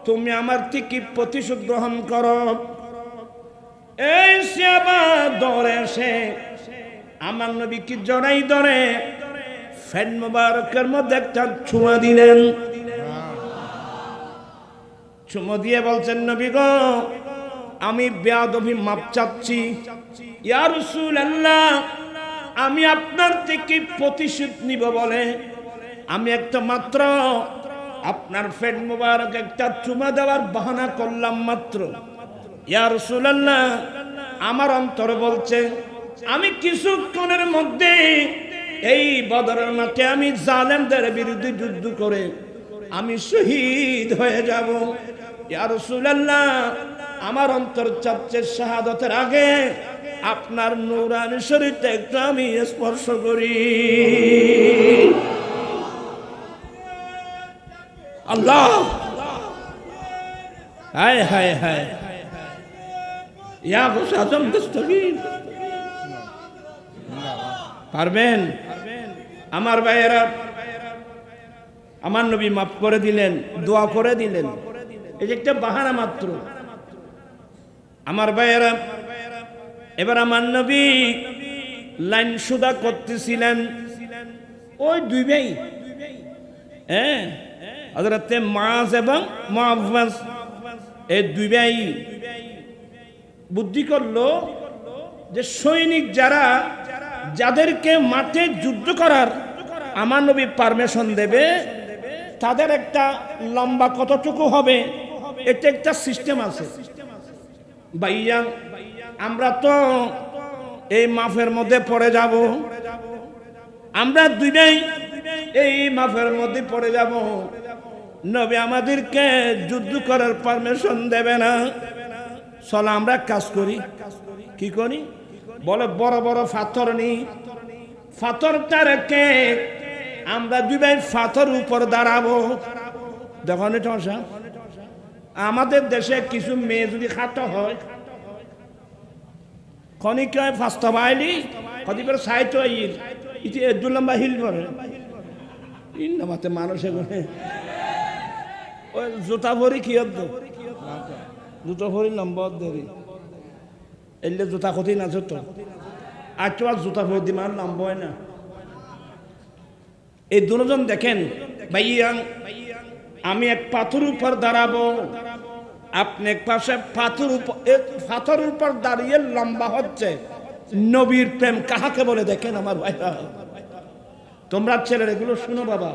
তুমি আমার থেকে প্রতিশোধ গ্রহণ করো। এই সাহাবা দৌড়ে এসে আমার নবী কি জড়াই ধরে ফেন মোবারকের মধ্যে একটা চুমা দিলেন। চুমো দিয়ে বলছেন, নবী গো, আমি বেয়াদবি মাপ চাচ্ছি। ইয়া রাসূলুল্লাহ, আমি আপনার থেকে প্রতিশোধ নিব বলে আমি একটা মাত্র আপনার ফেট মোবারক একটা চুমা দেওয়ার বাহানা করলাম মাত্র। ইয়া রাসূলুল্লাহ, আমার অন্তর বলছে আমি কিছুক্ষণের মধ্যে এই বদরের মাঠে আমি জালেমদের বিরুদ্ধে যুদ্ধ করে আমি শহীদ হয়ে যাব। ইয়া রাসূলুল্লাহ, আমার অন্তর চাচ্ছে শাহাদাতের আগে আপনার নূরানি শরীরটা একটু আমি স্পর্শ করি। আল্লাহ, হায় হায় হায়, ইয়া গৌস আজম দস্তগীর। পারবেন? আমার ভাইয়েরা, আমার নবী মাফ করে দিলেন, দোয়া করে দিলেন, এই যে একটা বাহানা মাত্র। আমার ভাইয়েরা, এবার আমার নবী লাইন সুদা করতেছিলেন, ওই দুই ভাই, হযরত মুআয এবং মুআওয়াজ, এই দুই ভাই বুদ্ধি করলো যে সৈনিক যারা, যাদেরকে মাঠে যুদ্ধ করার আমার নবী পারমিশন দেবে, তাদের একটা লম্বা কতটুকু হবে, এটা একটা সিস্টেম আছে। ভাইয়া, আমরা তো এই মাফের মধ্যে পড়ে যাব, আমরা দুই ভাই এই মাফের মধ্যে পড়ে যাব, নবী আমাদেরকে যুদ্ধ করার পারমিশন দেবে না। চলো আমরা কাজ করি। কি করি? বলে বড় বড় পাথর নি, পাথরটা রেখে আমরা দুই ভাই পাথর উপর দাঁড়াবো। দেখুন এটা আমাদের দেশে কিছু মেয়ে যদি খাটো হয় খনিক ফাস্তা বাইলি কদি করে সাইট ইতি একদম লম্বা হিল করে ইন্নামাতে মানুষে করে ওই জুতা ভরি কি হতো জুতা ভরি লম্বা দেরি এলে জুতা ক্ষতি না যত আর তো আর জুতা ভরি দিমার লম্বা হয় না। এই দুজন দেখেন ভাইয়া আমি এক পাথর উপর দাঁড়াবো, আপনি এক পাশে পাথর উপর দাঁড়িয়ে লম্বা হচ্ছে। নবীর প্রেম কাহাকে বলে দেখেন আমার ভাইরা, তোমরা ছেলের এগুলো শুনো বাবা।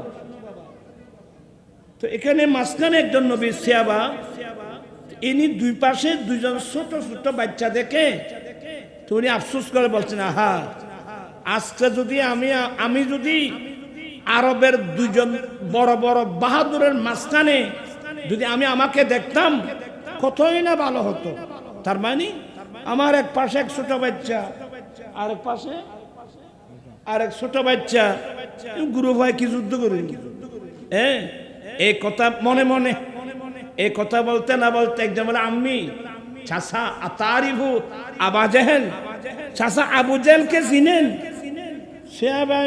তো এখানে মাঝখানে একজন নবীর সিয়াবা, ইনি দুই পাশে দুইজন ছোট ছোট বাচ্চা দেখে তো উনি আফসোস করে বলছেন, আহা আজকে যদি আমি যদি আরবের দুইজন বড় বড় বাহাদুরের মাঝখানে যদি আমি আমাকে দেখতাম কতই না ভালো হতো। তার মানে আমার এক পাশে এক ছোট বাচ্চা, আরেক পাশে আরেক ছোট বাচ্চা, গুরু ভাই কি যুদ্ধ করেন। এই কথা মনে মনে এই কথা বলতে না বলতে একজন বলে আম্মি চাষা আতারিফু আবা জেহেল, চাষা আবু জেহেলকে চিনেন? সে ভাই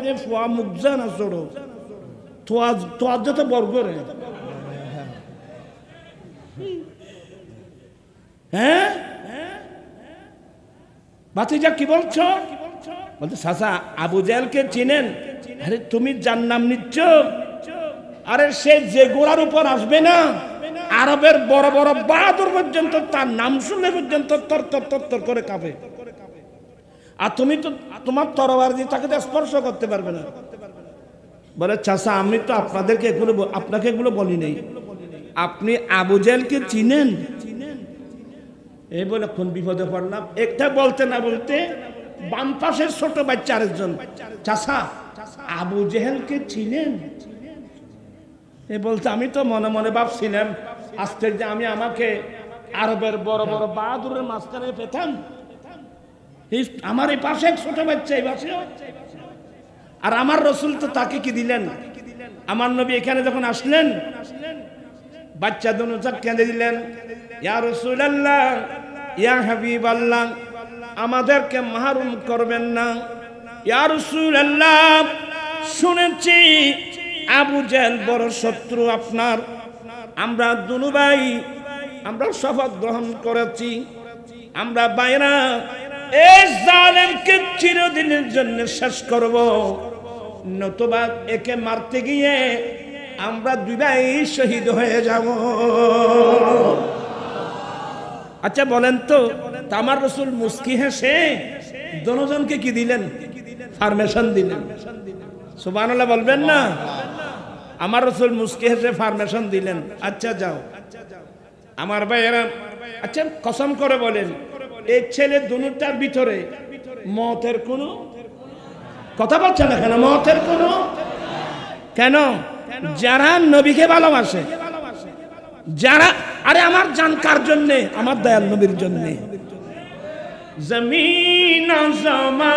যে ফুয়া মুখজা না চড়ো তোয়ার যত বর্গরে। হ্যাঁ ভাতিজা কি বলছো? বলতে চাচা আবু জেহেলকে চিনেন? আরে তুমি যার নাম নিচ্ছ, আরে সে যে গোড়ার উপর আসবে না আরবের বড় বড় বাহাদুর পর্যন্ত তার নাম শুনলে পর্যন্ত তর তর তর তর করে কাঁপে। আর তুমি তো তোমার তরবারি দিয়ে তাকে স্পর্শ করতে পারবে না। বলে চাচা আমি তো আপনাদেরকে এগুলো আপনাকে এগুলো বলি নাই, আপনি আবু জেহেলকে চিনেন? এই বলে কোন বিপদে পড়লাম। একটা বলতে না বলতে বাম পাশের ছোট বাচ্চা আরেকজন, চাচা আবু জেহেলকে চিনেন? এ বলতে আমি তো মনে মনে ভাবছিলাম আজকে যে আমি আমাকে আরবের বড় বড় বাহাদুরের মাঝখানে পেতাম। আমার এই পাশে এক ছোট বাচ্চা এই পাশে, আর আমার রসুল তো তাকে কি দিলেন? আমার নবী এখানে যখন আসলেন বাচ্চা দুনুচার কেঁদে দিলেন, ইয়া রাসূলুল্লাহ ইয়া হাবিবাল্লাহ আমাদেরকে মাহরুম করবেন না। ইয়া রাসূলুল্লাহ শুনেছি আবু জেহেল বড় শত্রু আপনার, আমরা দুনু ভাই আমরা শপথ গ্রহণ করেছি, আমরা বাইরা এই জালেমকে চিরদিনের জন্য শেষ করব, নতুবা একে মারতে গিয়ে আমরা দুই ভাই শহীদ হয়ে যাব। আচ্ছা বলেন তো আমার রাসূল মুস্কি হেসে দুজনকে কি দিলেন? ফার্মেশন দিলেন। সুবহানাল্লাহ বলবেন না? আমার রাসূল মুস্কি হেসে ফার্মেশন দিলেন। আচ্ছা যাও আমার ভাইয়েরা, আচ্ছা কসম করে বলেন এই ছেলে দুটার ভিতরে মতের কোনো কথা বলছে না কেন? মতের কোনো কেন? যারা নবীকে ভালোবাসে, যারা আরে আমার জান কার জন্যে? আমার দয়াল নবীর জন্যে। জমিন আসমা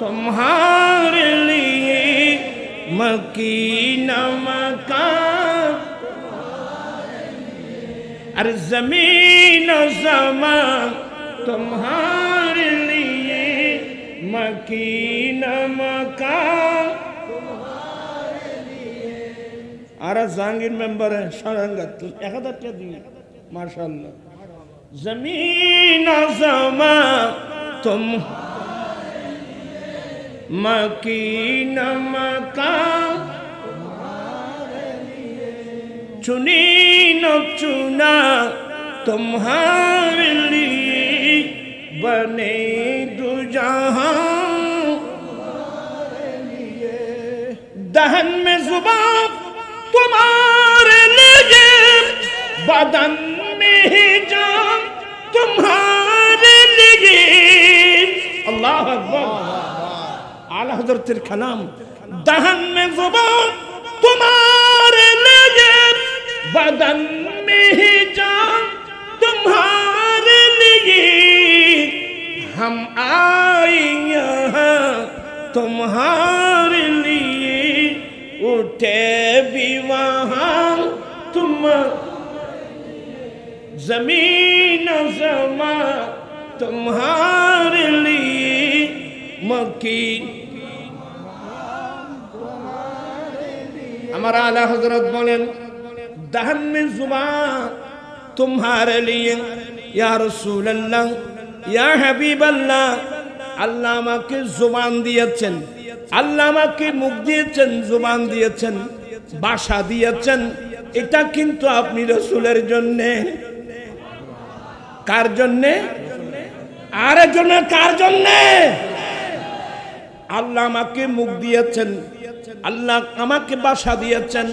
তোমারে লিয়ে মকিন মকান, अरे जमीन समा तुम्हारे लिए मकीन मकान। अरे जांगीर मेंबर है शरंगत 1000 दिए माशाल्लाह। जमीन समा तुम मकीन मकान, चुनी न चुना तुम्हारे लिए बने दो जहां, दहन में जुबान तुम्हारे लिए बदन में ही जान तुम्हारे लिए। अल्लाह अकबर। आला हज़रत कलाम दहन में जुबान तुम्हारे लिए बदन में ही जान तुम्हारे हम आए यहाँ तुम्हारे लिए, उठे भी वहाँ तुम, जमीन ज़मा तुम्हारे लिए, मक्की। हमारा आला हजरत बोलें दहन में जुबान तुम्हारे लिए, या रसूल अल्लाह, या हबीब अल्लाह। আল্লাহ আমাকে জবান দিয়েছেন, আল্লাহ আমাকে মুখ দিয়েছেন, জবান দিয়েছেন, ভাষা দিয়েছেন, এটা কিন্তু আপনি রাসূলের জন্য। কার জন্য? আরেক জন্য। কার জন্য? আল্লাহ আমাকে মুখ দিয়েছেন, আল্লাহ আমাকে ভাষা দিয়েছেন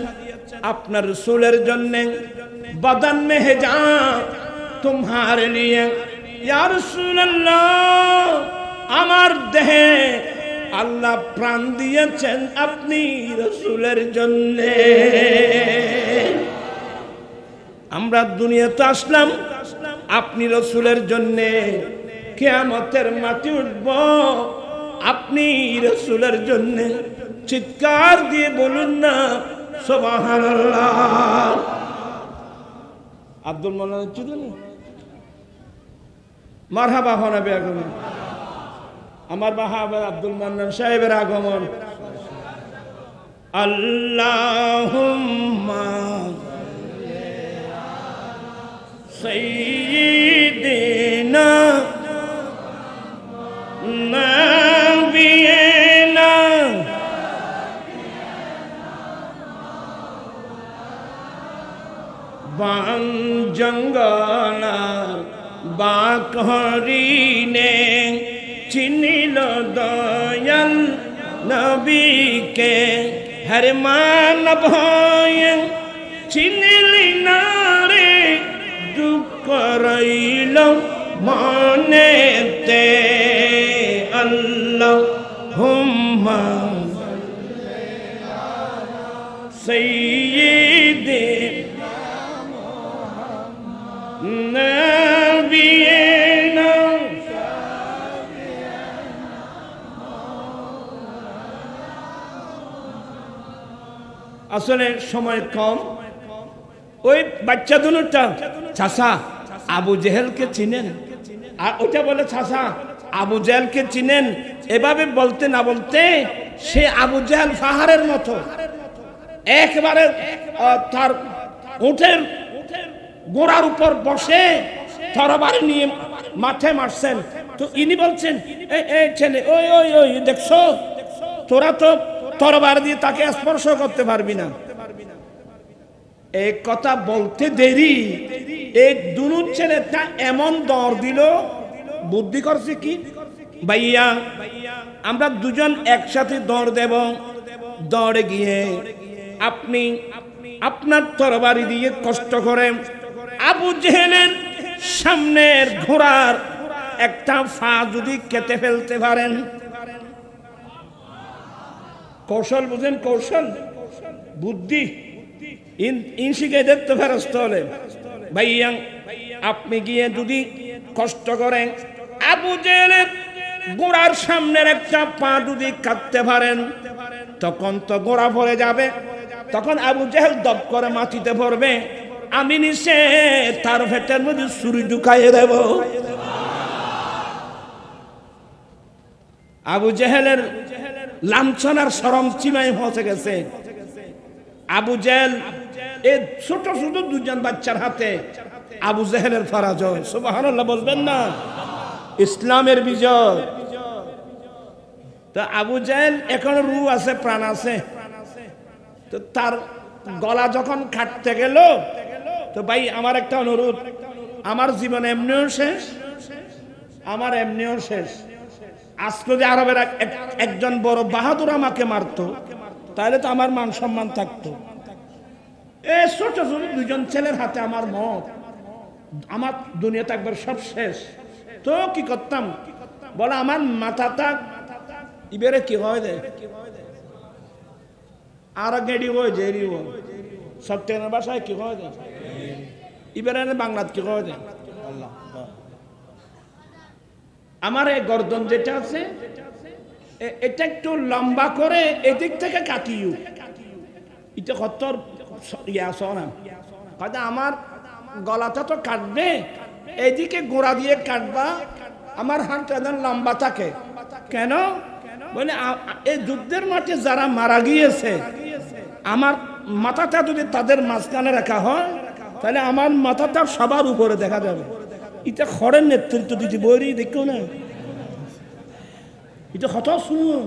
আপনার রাসূলের জন্য। বদন মে হে যা তোমারে লিয়ে, ইয়া রাসূলুল্লাহ, আমার দেহে আল্লাহ প্রাণ দিয়েছেন আপনি রাসূলের জন্য। আমরা দুনিয়াতে আসলাম আপনি রাসূলের জন্য, কিয়ামতের মাঠে উঠব আপনি রাসূলের জন্য। চিৎকার দিয়ে বলুন না সুবহানাল্লাহ। আব্দুল মান্নান চৌধুরী মারহাবা হন বেগম, আমার বাহাবা আব্দুল মান্নান সাহেবের আগমন। আল্লাহুম্মা সাইয়্যিদিনা নাবিয়িনা বান জঙ্গলার বাকহরিনে চিনিল দয়াল নবীকে, হর মানব হয় চিনিলি না রে, দুঃখ রইল মনেতে। আল্লাহুম্মা সাইয়্যিদিনা নাবিয়িনা। আসলে সময় কম। ওই বাচ্চা দুটা চাচা আবু জেহেলকে চিনেন, আর ওটা বলে চাচা আবু জেহেলকে চিনেন। এভাবে বলতে না বলতে সে আবু জেহেল পাহাড়ের মতো একবারে তার উটের গোড়ার উপর বসে তরবারি নিয়ে মাঠে মারছেন। তো ইনি বলছেন এই ছেলে, ওই ওই ওই দেখছো, তোরা তো তরবারি দিয়ে তাকে স্পর্শ করতে পারবি না। এই কথা বলতে দেরি এই দুনু ছেলেটা এমন দর দিল, বুদ্ধি করছে কি, ভাইয়া আমরা দুজন একসাথে দৌড় দেব। দৌড়ে গিয়ে আপনি আপনার তরবারি দিয়ে কষ্ট করে আবু জেহেলের সামনের ঘোড়ার একটা ফা যদি কেটে ফেলতে পারেন। কৌশল বুঝেন? কৌশল, বুদ্ধি ইনশিকে দেখতে ফেরস্ত হলে ভাইয়া আপনি গিয়ে যদি কষ্ট করেন আবু জেহেলের গোড়ার সামনের একটা পা যদি কাটতে পারেন, তখন তো গোড়া পড়ে যাবে, তখন আবু জেহেল দপ করে মাটিতে পড়বে, আমি নিচে তার পেটের মধ্যে ছুরি ঢুকাইয়ে দেব। আবু জেহেলের লাঞ্ছনার শরম সীমায় পৌঁছে গেছে। আবু জেহেল এই ছোট ছোট দুজন বাচ্চার হাতে আবু জেহেলের পরাজয়। সুবহানাল্লাহ বলবেন না? ইসলামের বিজয়। তো আবু জেহেল এখন রূহ আছে, প্রাণ আছে, তো তার গলা যখন কাটতে গেল, তো ভাই আমার একটা অনুরোধ, আমার জীবন এমনিও শেষ, আমার এমনিও শেষ। আজকে যদি আরবের একজন বড় বাহাদুর আমাকে মারতো, তাহলে তো আমার মান সম্মান থাকতো। এই ছোট ছোট দুজন ছেলের হাতে আমার মত, আমার দুনিয়া একবার সব শেষ। তো কি করতাম বলে, আমার মাথাটা ইবেরে কি হয় দে, আর গেড়ি হয়ে যে সত্যের বাসায় কি হয় দে, ইবেরে বাংলাত কি হয় দে, আমার এই গর্দন যেটা আছে এটা একটু লম্বা করে এদিক থেকে কাটিও, এটা কত সরাম হয়তো আমার গলাটা তো কাটবে, এইদিকে গোড়া দিয়ে কাটবা, আমার হাতটা যেন লম্বা থাকে। কেন বলে এই যুদ্ধের মাঠে যারা মারা গিয়েছে আমার মাথাটা যদি তাদের মাঝখানে রাখা হয় তাহলে আমার মাথাটা সবার উপরে দেখা যাবে। এটা খড়ের নেতৃত্ব দিতে বই দেখো না, এটা কত শুনুন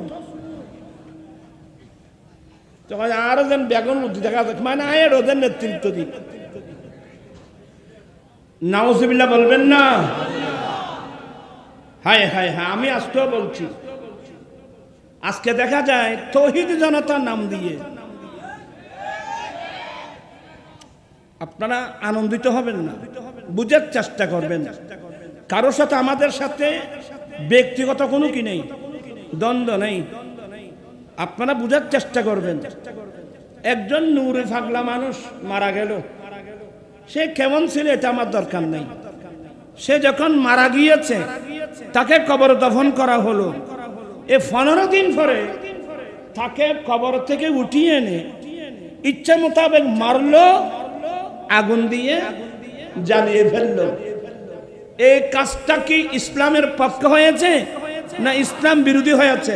আরো যেন বেগুন বুদ্ধি দেখা যাক, মানে আয়ের ওদের নেতৃত্ব দিই। নাউজুবিল্লাহ বলবেন না? হায় হায় হায়, আমি আজকেও বলছি, আজকে দেখা যায় তৌহিদ জনতার নাম দিয়ে আপনারা আনন্দিত হবেন না, বুঝার চেষ্টা করবেন। কারোর সাথে আমাদের সাথে ব্যক্তিগত কোনো কি নেই, দ্বন্দ্ব নেই, আপনারা বুঝার চেষ্টা করবেন। একজন নূরে ফাগলা মানুষ মারা গেল, সে কেমন ছিল এটা আমার দরকার নেই, সে যখন মারা গিয়েছে তাকে কবর দফন করা হলো, এ 15 দিন পরে তাকে কবর থেকে উঠিয়ে এনে ইচ্ছা মোতাবেক মারলো, আগুন দিয়ে জ্বালিয়ে ফেললো। এই কাজটা কি ইসলামের পক্ষে হয়েছে না ইসলাম বিরোধী হয়েছে?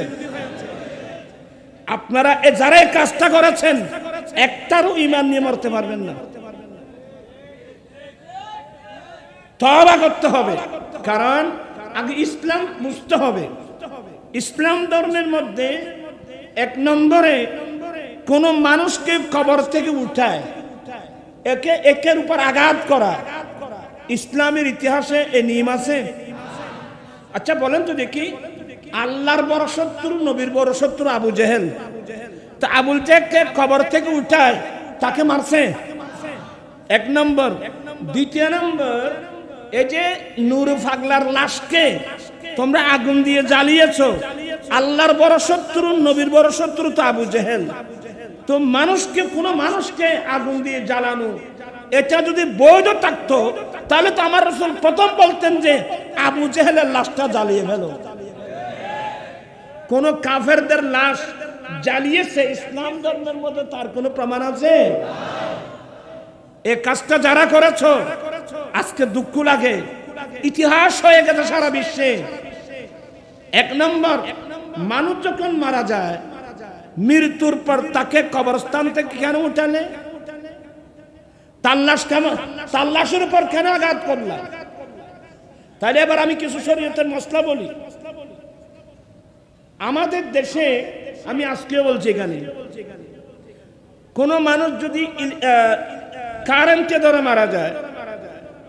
আপনারা যারা এই কাজটা করেছেন একটারও ঈমান নিয়ে মরতে পারবেন না, তওবা করতে হবে, কারণ আগে ইসলাম বুঝতে হবে। ইসলাম ধর্মের মধ্যে 1 নম্বরে কোন মানুষকে কবর থেকে উঠায় একের উপর আঘাত করা ইসলামের ইতিহাসে এ নিয়ম আছে? আচ্ছা বলেন তো দেখি, আল্লাহর বড় শত্রু, নবীর বড় শত্রু আবু জেহেল, তা আবুল জেহেলকে কবর থেকে উঠায় তাকে মারছে, 1 নম্বর। 2 নম্বর, এই যে নূর ফাগলার লাশকে তোমরা আগুন দিয়ে জ্বালিয়েছো, আল্লাহর বড় শত্রু, নবীর বড় শত্রু তো আবু জেহেল, তো মানুষকে কোনো মানুষকে আগুন দিয়ে জ্বালানো এটা যদি বৈধ থাকতো তাহলে তো আমার রাসূল প্রথম বলতেন যে আবু জেহেলের লাশটা জ্বালিয়ে ফেলো। কোন কাফেরদের লাশ জ্বালিয়েছে ইসলাম ধর্মের মধ্যে তার কোনো প্রমাণ আছে? এই কাজটা যারা করেছো আজকে দুঃখ লাগে, ইতিহাস হয়ে গেছে সারা বিশ্বে। 1 নম্বর, মানুষ যখন মারা যায় মৃত্যুর পর তাকে কবরস্থান থেকে কেন উঠালে? তার লাশের উপর কেন আঘাত করলাম? তাহলে এবার আমি কিছু শরীয়তের মসলা বলি। আমাদের দেশে, আমি আজকেও বলছি, এখানে কোন মানুষ যদি কারেন্টে ধরে মারা যায়,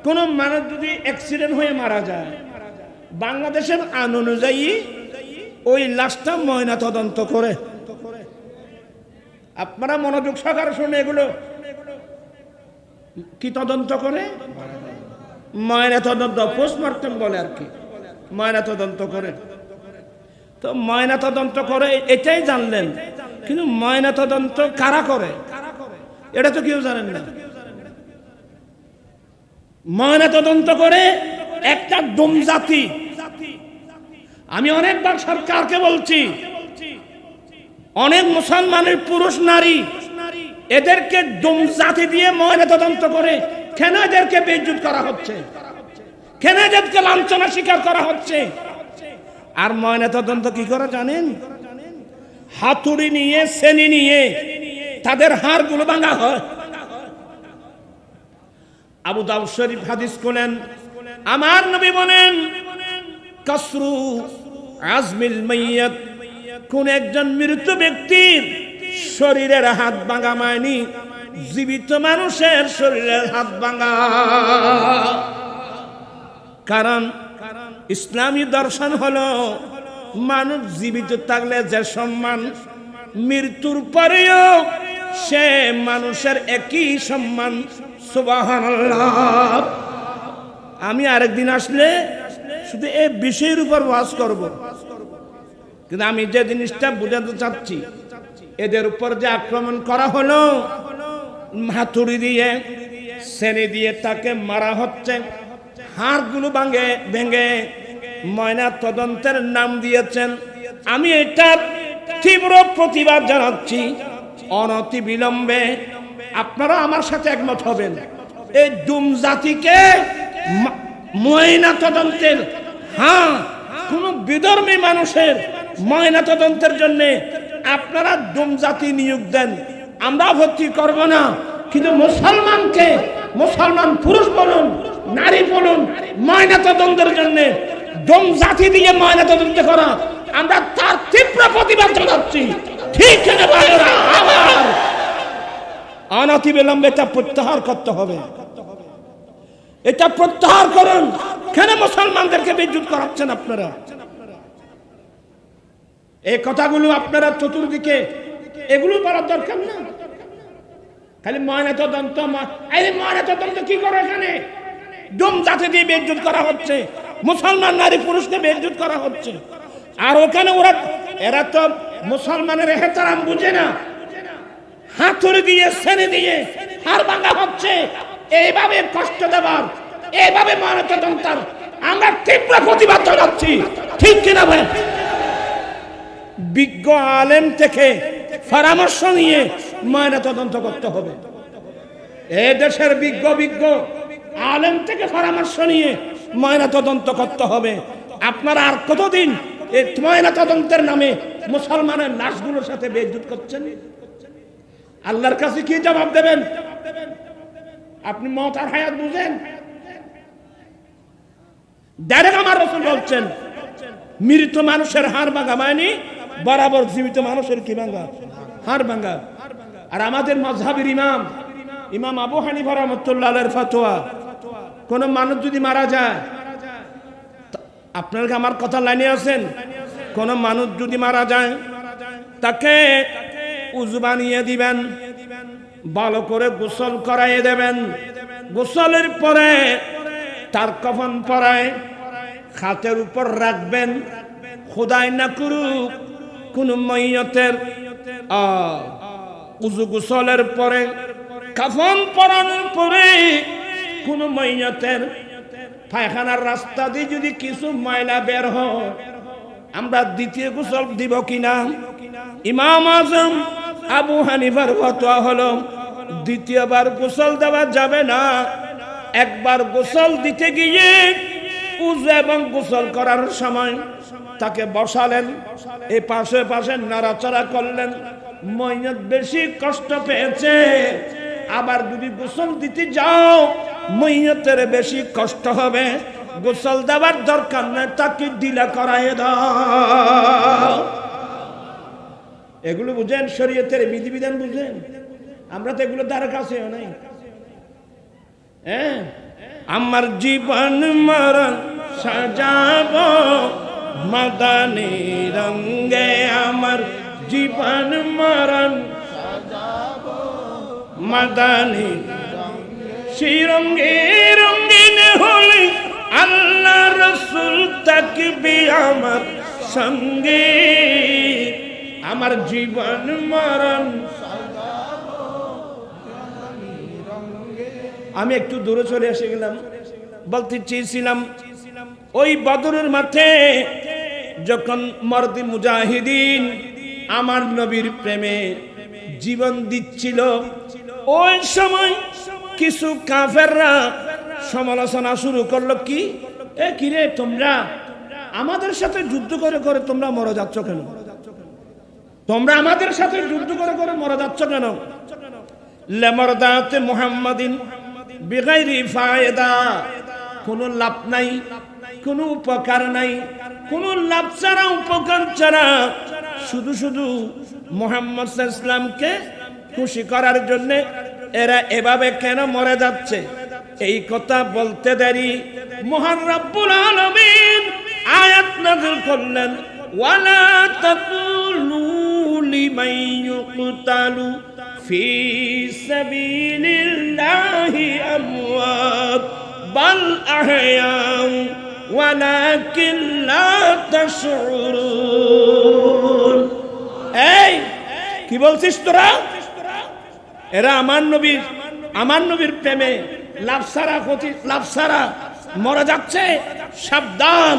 কোন মানুষ যদি অ্যাক্সিডেন্ট হয়ে মারা যায়, বাংলাদেশের আইন অনুযায়ী ওই লাশটা ময়না তদন্ত করে। আপনারা মনোযোগ সহকারে শুনে, এগুলো কি তদন্ত করে? ময়না তদন্ত, পোস্টমর্টম বলে আর কি, ময়না তদন্ত করে। তো ময়না তদন্ত করে এটাই জানলেন, কিন্তু ময়না তদন্ত কারা করে এটা তো কেউ জানেন না। ময়না তদন্ত করে একটা ডোম জাতি। আমি অনেকবার সরকারকে বলছি, অনেক মুসলমানের পুরুষ নারী এদেরকে ডোম জাতি দিয়ে ময়না তদন্ত করে, কেন এদেরকে বেইজ্জত করা হচ্ছে, কেন এদেরকে লাঞ্ছনা স্বীকার করা হচ্ছে? আর ময়না তদন্ত কি করে জানেন? হাতুড়ি নিয়ে, সেনি নিয়ে তাদের হাড়গুলো ভাঙা হয়। আবু দাউদ শরীফ হাদিস করেন, আমার নবী বলেন, কাসরু আজমিল মাইয়াত, কোন একজন মৃত ব্যক্তির শরীরের হাত ভাঙা মায়নি জীবিত মানুষের শরীরের হাত ভাঙা। কারণ ইসলামী দর্শন হলো মানুষ জীবিত থাকলে যে সম্মান, মৃত্যুর পরেও সে মানুষের একই সম্মান। সুবহানাল্লাহ। আমি আরেকদিন আসলে শুধু এই বিষয়ের উপর ওয়াজ করব, কিন্তু আমি যে জিনিসটা বোঝাতে চাচ্ছি, এদের উপর যে আক্রমণ করা হলো, হাতুড়ি দিয়ে, সেনি দিয়ে তাকে মারা হচ্ছে, হাড়গুলো ভেঙে ময়না তদন্তের নাম দিয়েছেন। আমি এটার তীব্র প্রতিবাদ জানাচ্ছি। অনতি বিলম্বে আপনারা আমার সাথে একমত হবেন, এই ডুম জাতিকে ময়না তদন্তের, হ্যাঁ, কোন বিধর্মী মানুষের ময়না তদন্তের জন্য আপনারা ডুম জাতি নিয়োগ দেন, আমরা ভর্তি করব না। কিন্তু মুসলমানকে, মুসলমান পুরুষ বলুন নারী বলুন, ময়না তদন্তের জন্য ডুম জাতি দিয়ে ময়না তদন্ত করা, আমরা তার তীব্র প্রতিবাদ জানাচ্ছি। ঠিক না ভাইরা? আবার অনতি বিলম্বে এটা প্রত্যাহার করতে হবে, এটা প্রত্যাহার করুন। কেন মুসলমানদেরকে বিদ্যুৎ করাচ্ছেন আপনারা? এই কথাগুলো আপনারা চতুর্দিকে এগুলো বলার দরকার না। খালি ময়না তদন্ত, ময়না তদন্ত কি করে? এখানে ডুম জাতি দিয়ে বিদ্যুৎ করা হচ্ছে, মুসলমান নারী পুরুষকে বিদ্যুৎ করা হচ্ছে। আর ওখানে এরা তো মুসলমানের এহতেরাম বুঝে না, হাতুড়ি দিয়ে ছেড়ে দিয়ে হাড় ভাঙা হচ্ছে। এইভাবে কষ্ট দেবার, এইভাবে ময়নাতদন্তের আমরা তীব্র প্রতিবাদ জানাচ্ছি। ঠিক কিনা ভাই? বিজ্ঞ আলেম থেকে পরামর্শ নিয়ে ময়নাতদন্ত করতে হবে। এই দেশের বিজ্ঞ আলেম থেকে পরামর্শ নিয়ে ময়নাতদন্ত করতে হবে। আপনারা আর কতদিন এই ময়নাতদন্তের নামে মুসলমানের লাশগুলোর সাথে বেইজ্জত করছেন? আল্লাহর কাছে কি জবাব দেবেন? আপনি মওত আর হায়াত বুঝেন? ডাইরেক্ট আমার রাসূল বলছেন, মৃত মানুষের হাড় ভাঙা মানে বরাবর জীবিত মানুষের কি ভাঙা? হাড় ভাঙা। আর আমাদের মাযহাবের ইমাম আবু হানিফা রাহমাতুল্লাহ আলাইহির ফতোয়া, কোন মানুষ যদি মারা যায়, আপনারা আমার কথা লাইনে আছেন? কোন মানুষ যদি মারা যায় তাকে উযু বানিয়ে দিবেন, ভালো করে গোসল করাইয়ে দেবেন। গোসলের পরে তার কাফন পরায় খাটের উপর রাখবেন। খোদাই না করুক কোন মাইয়তের উযু গোসলের পরে, কাফন পরানোর পরে কোন মাইয়তের পায়খানার রাস্তা দিয়ে যদি কিছু ময়লা বের হয়, আমরা দ্বিতীয় গোসল দিব কিনা? ইমাম আজম আবু হানিফার ফতোয়া হলো দ্বিতীয়বার গোসল দেওয়া যাবে না। একবার গোসল দিতে গিয়ে উযু এবং গোসল করার সময় তাকে বসালেন, এই পাশে পাশে নাড়াচাড়া করলেন। ময়নাত বেশি কষ্ট পেয়েছে, আবার যদি গোসল দিতে যাও ময়নাতের বেশি কষ্ট হবে, গোসল দেওয়ার দরকার নেই, তাকে ঢিলা করায় দাও। এগুলো বুঝেন? শরীয়তের বিধিবিধান বুঝেন? আমরা তো এগুলো দ্বারা কাছেও নাই। হ্যাঁ, আমার জীবন মরণ সাজাবো মাদানী রঙে, আমার জীবন মরণ সাজাবো মাদানী সেই রঙে রঙিন হলে আল্লাহ রাসূল থাকবে আমার সঙ্গে। আমার জীবন মরণ, আমি একটু দূরে চলে এসে গেলাম। বলতে চেয়েছিলাম ওই বদরের মাঠে যখন মর্দে মুজাহিদিন আমার নবীর প্রেমে জীবন দিচ্ছিল, ওই সময় কিছু কাফেররা সমালোচনা শুরু করলো, কি এ কিরে তোমরা আমাদের সাথে যুদ্ধ করে করে তোমরা মরে যাচ্ছ কেন? তোমরা আমাদের সাথে যুদ্ধ করে করে মরে যাচ্ছ কেন? লেমরদাতে মুহাম্মাদিন বিগাইরি ফায়দা, কোনো লাভ নাই, কোনো উপকার নাই, কোনো লাভ ছাড়া উপকার ছাড়া শুধু শুধু মুহাম্মদ সাল্লাল্লাহু আলাইহি ওয়াসাল্লামকে খুশি করার জন্য এরা এভাবে কেন মরে যাচ্ছে? এই কথা বলতে দেরি মহান রব্বুল আলামিন আয়াত নাযিল করলেন, ওয়ালা তাকুলু লিমান ইউকতালু ফি সাবিলিল্লাহি আমওয়াত বাল আহয়াউ ওয়ালাকিন লা তাশউরুন। এই কি বলছিস তোরা? এরা আমার নবীর প্রেমে লাভসারা মরে যাচ্ছে। সাবধান,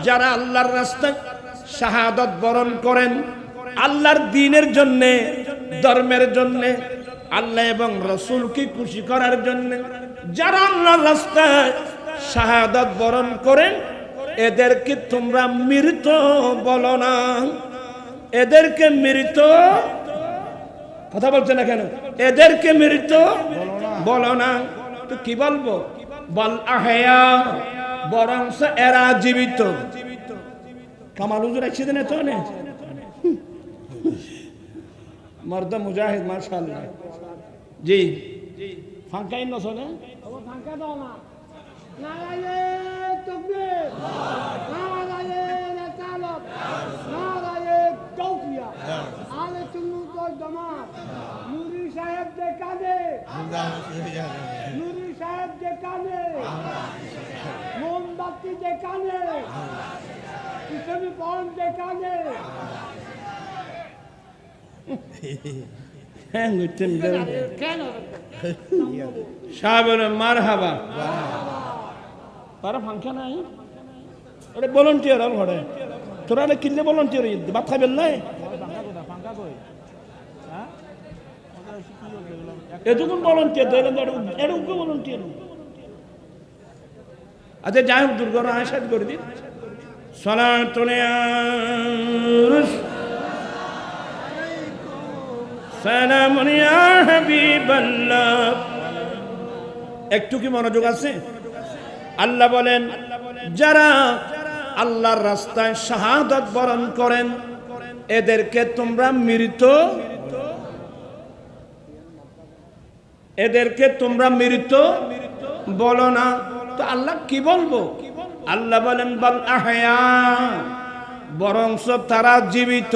যারা আল্লাহর রাস্তায় শাহাদাত বরণ করেন, আল্লাহর দ্বীনের জন্য, ধর্মের জন্য, আল্লাহ এবং রাসূলকে খুশি করার জন্য যারা আল্লাহর রাস্তায় শাহাদাত বরণ করেন, এদেরকে তোমরা মৃত বলো না। এদেরকে মৃত কথা বলছে না কেন? এদেরকে মৃত বলো না, তো কি বলবো? বল আহয়া, বরং এরা জীবিত। কামাল হুজুর একসাথে না তো নে মর্দ মুজাহিদ মাশাআল্লাহ জি ফাঁকাই না শোনে ফাঁকা দাও না। নারায়ে তাকবীর, নারায়ে রিসালাত, নারায়ে তাওফিয়া। আলে সুন্নাত ওয়াল জামাত। নূরি সাহেব দে কানে, নূরি সাহেব দে কানে, মোমবাতি দে কানে, ইসলামী বন দে কানে। হ্যাঁ গুতেন কেন সাহেব মারহাবা তারা ফাংশন নাই ওরে ভলান্টিয়ার আর ঘরে তোরা কিনলে ভলান্টিয়ার ভাত খাবেন নাই এতক্ষণ ভলান্টিয়ার দিলেন এটা উগ্র ভলান্টিয়ার। আচ্ছা যাই হোক দুর্ঘটনা আশাদ করে দিন সালাতুল সালামুন ইয়া হাবিবাল্লাহ। একটু কি মনোযোগ আছে? আল্লাহ বলেন যারা আল্লাহর রাস্তায় শাহাদাত বরণ করেন এদেরকে তোমরা মৃত, এদেরকে তোমরা মৃত বলো না। তো আল্লাহ কি বলবো? আল্লাহ বলেন বল আহয়া, বরং তারা জীবিত।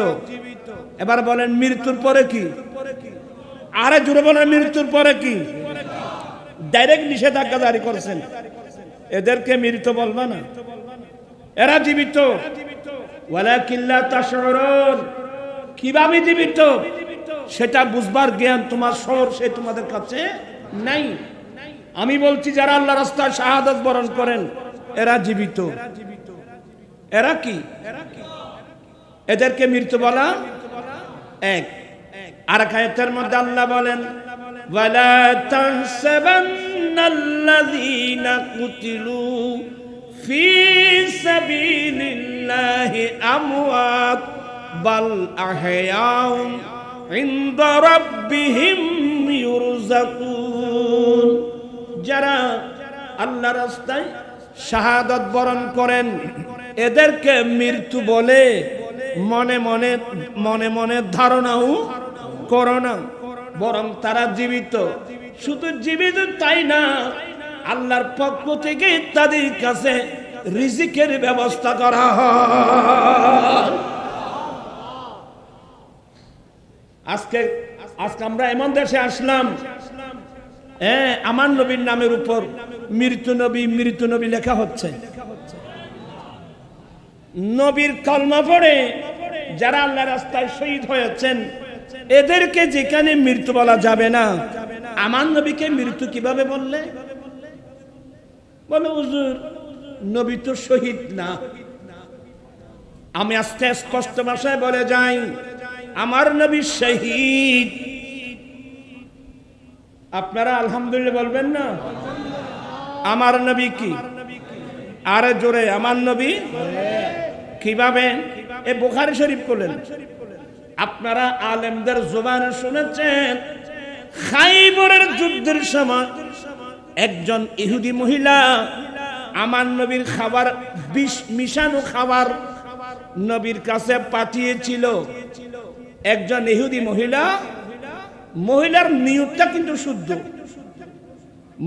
এবার বলেন মৃত্যুর পরে কি? আরে জুড়ে বলেন মৃত্যুর পরে কি? ডাইরেক্ট নিষেধাজ্ঞা জারি করেছেন, এদেরকে মৃত বলবা না, এরা জীবিত। ওয়ালাকিন লা তাশউরুন, কিভাবে জীবিত সেটা বুঝবার জ্ঞান তোমার শহর সে তোমাদের কাছে নাই। আমি বলছি যারা আল্লাহর রাস্তায় শাহাদাত বরণ করেন এরা জীবিত। এরা কি? এদেরকে মৃত বলা এক। আর আয়াতের মধ্যে আল্লাহ বলেন ওয়ালা তাহসাবান্নাল্লাযীনা কুতিলু ফি সাবিলিল্লাহি আমওয়াত বাল আহয়াউন ইনদা রাব্বিহিম ইউরযাকুন। যারা আল্লাহর রাস্তায় শাহাদাত বরণ করেন এদেরকে মৃত্যু বলে মনে মনে মনে মনে ধারণাও করো না, বরং তারা জীবিত। শুধু জীবিত তাই না, আল্লাহর পক্ষ থেকে তাদের কাছে রিজিকের ব্যবস্থা করা হয়। আজকে আমরা এমন দেশে আসলাম, আমার নবীর নামের উপর মৃত্যু নবী লেখা হচ্ছে। নবীর কলমা পড়ে যারা আল্লাহর রাস্তায় শহীদ হয়েছেন এদেরকে যেখানে মৃত্যু বলা যাবে না, আমার নবীকে মৃত্যু কিভাবে বললে? বলে হুজুর নবী তো শহীদ না। আমি আজকে স্পষ্ট ভাষায় বলে যাই, আমার নবী শহীদ। আপনারা আলহামদুলিল্লাহ বলবেন না? আমার নবী কি? আরে জোরে আমার নবী কিভাবে? এ বুখারী শরীফ করলেন। আপনারা আলেমদের জবানে শুনেছেন খাইবরের যুদ্ধের সময় একজন ইহুদি মহিলা আমার নবীর খাবার বিষ মিশানো খাবার নবীর কাছে পাঠিয়েছিল। একজন ইহুদি মহিলা, মহিলার নিয়তটা কিন্তু শুদ্ধ।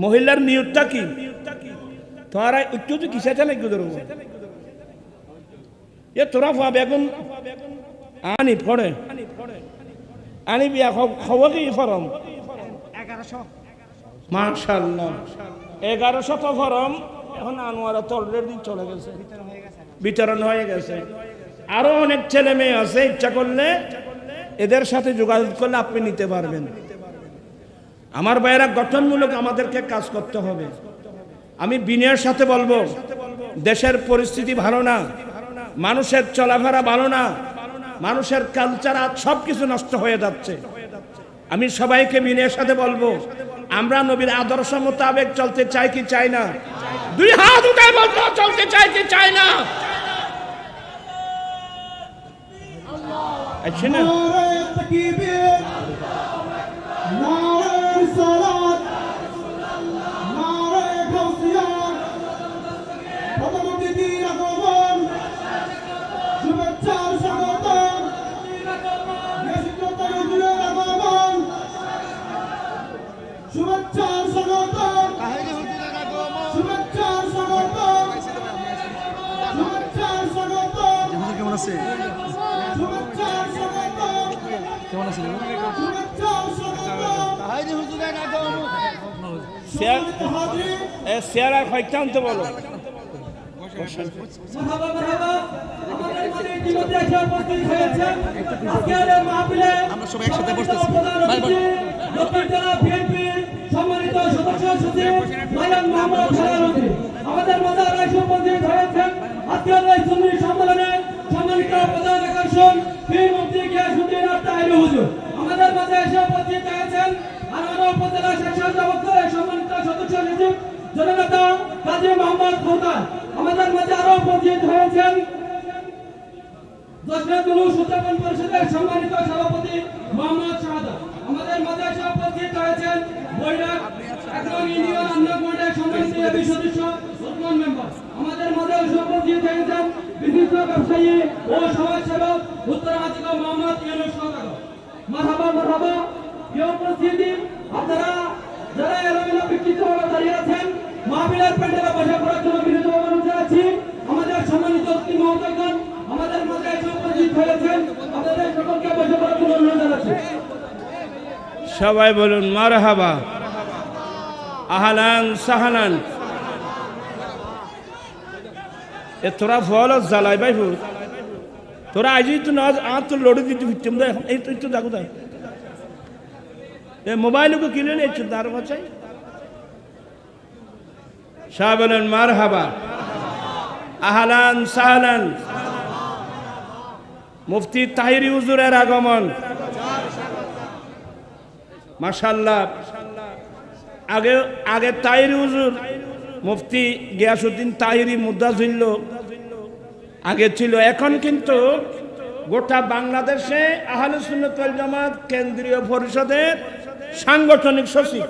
মহিলার নিয়তটা কি? তোরা একটু তো কিসে চালে গুজরব এ তোরা বেগুন আনি পড়ে আনি বিয়া খবর কি ফরম 1100 মাশাআল্লাহ 1100 তো ফরম এখন আনোয়ারা অলরেডি চলে গেছে, বিতরণ হয়ে গেছে। আরো অনেক ছেলে মেয়ে আছে, ইচ্ছা করলে এদের সাথে যোগাযোগ করলে আপনি নিতে পারবেন। আমার ভাইয়েরা গঠনমূলক আমাদেরকে কাজ করতে হবে। আমি বিনয়ের সাথে বলবো দেশের পরিস্থিতি ভালো না, মানুষের চলাফেরা ভালো না, মানুষের কালচার সব কিছু নষ্ট হয়ে যাচ্ছে। আমি সবাইকে বিনয়ের সাথে বলবো, আমরা নবীর আদর্শ মোতাবেক চলতে চাই কি চাই না? দুই হাত উঠায় বলতে চলতে চাই কি চাই না? আচ্ছা না, নারে তাকবীর, নারে রিসালাত, নারে গাউসিয়া, প্রধানমন্ত্রী বীর আগমন, শুভেচ্ছার স্বাগতম, দেশপ্রেমিক হুজুরের আগমন, শুভেচ্ছার স্বাগতম, শুভেচ্ছার স্বাগতম, শুভেচ্ছার স্বাগতম, কেমন আছে? শুভেচ্ছার স্বাগতম, কেমন আছে? শুভেচ্ছার স্বাগতম। শেয়ার আর কয়েকটা আনতে বলো। মারহাবা মারহাবা আমাদের মাঝে ইতিমধ্যে এসে উপস্থিত হয়েছেন আজকের এই মাহফিলে আমরা সবাই একসাথে বসতেছি। দক্ষিণ জেলা বিএনপির সম্মানিত সদস্য সচিব মায়ান মোহাম্মদ খায়রুদ্দিন আমাদের মাঝে এসে উপস্থিত হয়েছেন আজকের এই সুন্নি সম্মেলনে সম্মানিত প্রধান আকর্ষণ পীর মুফতি গিয়াসউদ্দিন আত্তাহিরি হুজুর আমাদের মাঝে এসে উপস্থিত হয়েছেন আনোয়ারা উপজেলা স্বেচ্ছাসেবক দলের সম্মানিত সদস্য সচিব জননেতা কাজী মোহাম্মদ খোরদার আমাদের মাঝে আরো উপস্থিত হয়েছেন জশনে জুলুস উদযাপন পরিষদের সম্মানিত সভাপতি মোহাম্মদ শাহাদাত আমাদের মাঝে এসে উপস্থিত হয়েছেন বৈরাগ একজন ইউনিয়ন আন্দোলন বোর্ডের সম্মানিত এবি সদস্য ওসমান মেম্বার আমাদের মাঝে এসে উপস্থিত হয়েছেন বিশিষ্ট ব্যবসায়ী ও সমাজসেবক উত্তরাধিকার মোহাম্মদ ইউনুস সওদাগর মারহাবা মারহাবা এই উপস্থিতি আপনারা যারা এলোমেলো বিক্ষিপ্তভাবে দাঁড়িয়ে আছেন মাহফিলের প্যান্ডেলে বসে পড়ার জন্য বিনীত অনুরোধ জানাচ্ছি আমাদের সম্মানিত অতিথি মহোদয়গণ আমাদের মাঝে এসে উপস্থিত হয়েছেন আপনাদের সকলকে বসে পড়ার জন্য অনুরোধ জানাচ্ছি সবাই বলুন মারহাবা, আহলান সাহালান। এ তোরা ফল জ্বালাই ভাই ফুল, তোরা আজই তো না আর তো লড়ে দিতে ফিরতাম না, এখন এই তো একটু দেখো তাই এ মোবাইলকে কিনে নিয়েছো তার বাচ্চাই। সবাই বলেন মারহাবা, আহলান সাহালান। মুফতি তাহিরি হুজুরের আগমন, মাশাআল্লাহ। আগে আগে তাহিরি হুজুর মুফতি গিয়াসউদ্দিন তাহিরি মুদ্দাজিল্ল আগে ছিল, এখন কিন্তু গোটা বাংলাদেশে আহলে সুন্নাত ওয়াল জামাত কেন্দ্রীয় পরিষদের সাংগঠনিক সচিব।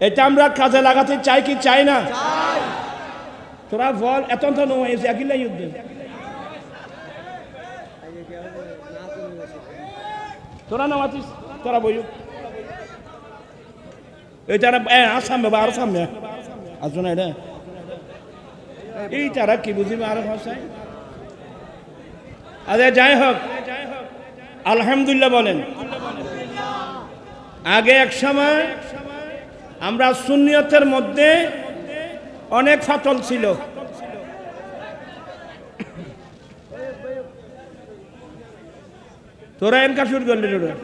এটা আমরা কাজে লাগাতে চাই কি চাই না? তোরা বল, এত তো নয় একই যুদ্ধ। তোরা নামাতিস, তোরা বই এটা আসাম বাবা, আরো সামনে আসো না। এটা এই তারা কি বুঝিবে আরো ভাষায়। আরে যাই হোক, আলহামদুলিল্লাহ বলেন। আগে এক সময় আমরা সুন্নিয়তের মধ্যে অনেক ফাটল ছিল। তোরা এনকা শুরু করলি তোরা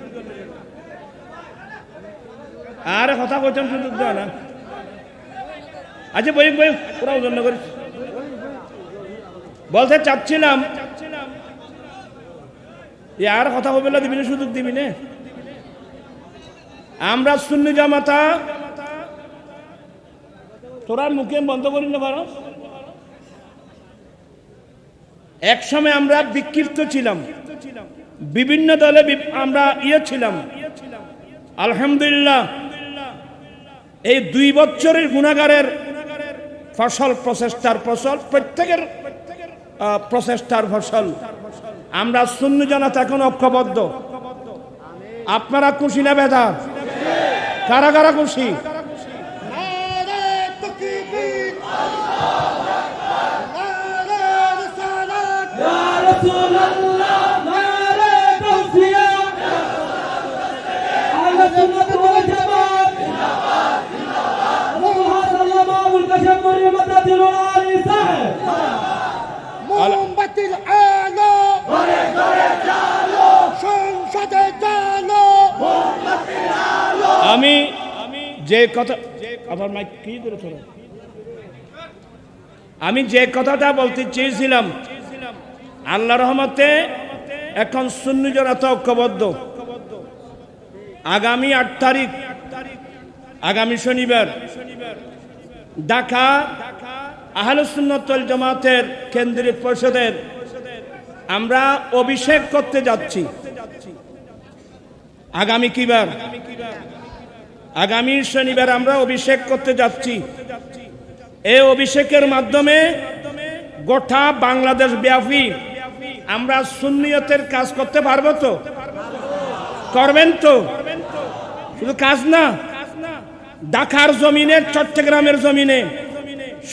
আর কথা বলতাম সুযোগ দেওয়া না। আচ্ছা বই বই ওরা জন্য করিস বলতে চাচ্ছিলাম, আর কথা হবে না, দিবি না সুযোগ দিবি না। আমরা সুন্নি জামাতা, তোরা মুখে বন্ধ করি না পারো। এক সময় আমরা বিক্ষিপ্ত ছিলাম, বিভিন্ন দলে আমরা ছিলাম। আলহামদুলিল্লাহ এই 2 বছরের গুনাহগারের ফসল, প্রচেষ্টার ফসল, প্রত্যেকের প্রচেষ্টার ফসল। আমরা সুন্নি জামাত এখন ঐক্যবদ্ধ। আপনারা খুশি না বেদার? কারা কারা খুশি? নারে তাকবীর, নারে রিসালাত, ইয়া রাসূলুল্লাহ নারে গাউসিয়া আহলে সুন্নাত ওয়াল জামাত জিন্দাবাদ জিন্দাবাদ মুহাসাল্লামা আবুল কাশেম মরিয়ম তাজিল আলী সাহেব মোমবাতির আলো ঘরে ঘরে জ্বালো, সংসদে জ্বালো, মোমবাতির আলো। আমি যে কথা, আমার মাইক কি করে চলো, আমি যে কথাটা বলতে চেয়েছিলাম, আল্লাহ রহমতে এখন সুন্নি জনতা ঐক্যবদ্ধ। আগামী 8 তারিখ, আগামী শনিবার ঢাকা আহলুস সুন্নাত ওয়াল জামাতের কেন্দ্রীয় পরিষদের আমরা অভিষেক করতে যাচ্ছি। আগামী কিবার? আগামী শনিবার আমরা অভিষেক করতে যাচ্ছি। এই অভিষেকের মাধ্যমে গোটা বাংলাদেশ ব্যাপী আমরা সুন্নিয়তের কাজ করতে পারবো তো? করবেন তো? শুধু কাজ না, ঢাকার জমিনে, চট্টগ্রামের জমিনে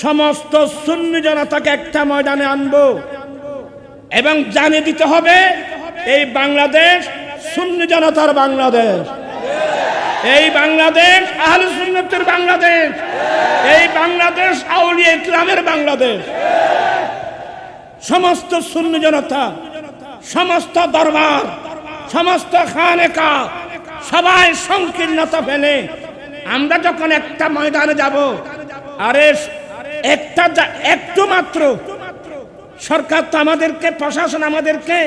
সমস্ত সুন্নি জনতাকে একটা ময়দানে আনবো এবং জানিয়ে দিতে হবে এই বাংলাদেশ সুন্নি জনতার বাংলাদেশ, এই বাংলাদেশ আহলে সুন্নাতের বাংলাদেশ, এই বাংলাদেশ আউলিয়া ইকরামের বাংলাদেশ। সমস্ত সুন্নি জনতা, সমস্ত দরবার, সমস্ত খানেকা সবাই সংকীর্ণতা ফেলে আমরা যখন একটা ময়দানে যাব, আরে একটু মাত্র সরকার তো আমাদেরকে, প্রশাসন আমাদেরকে,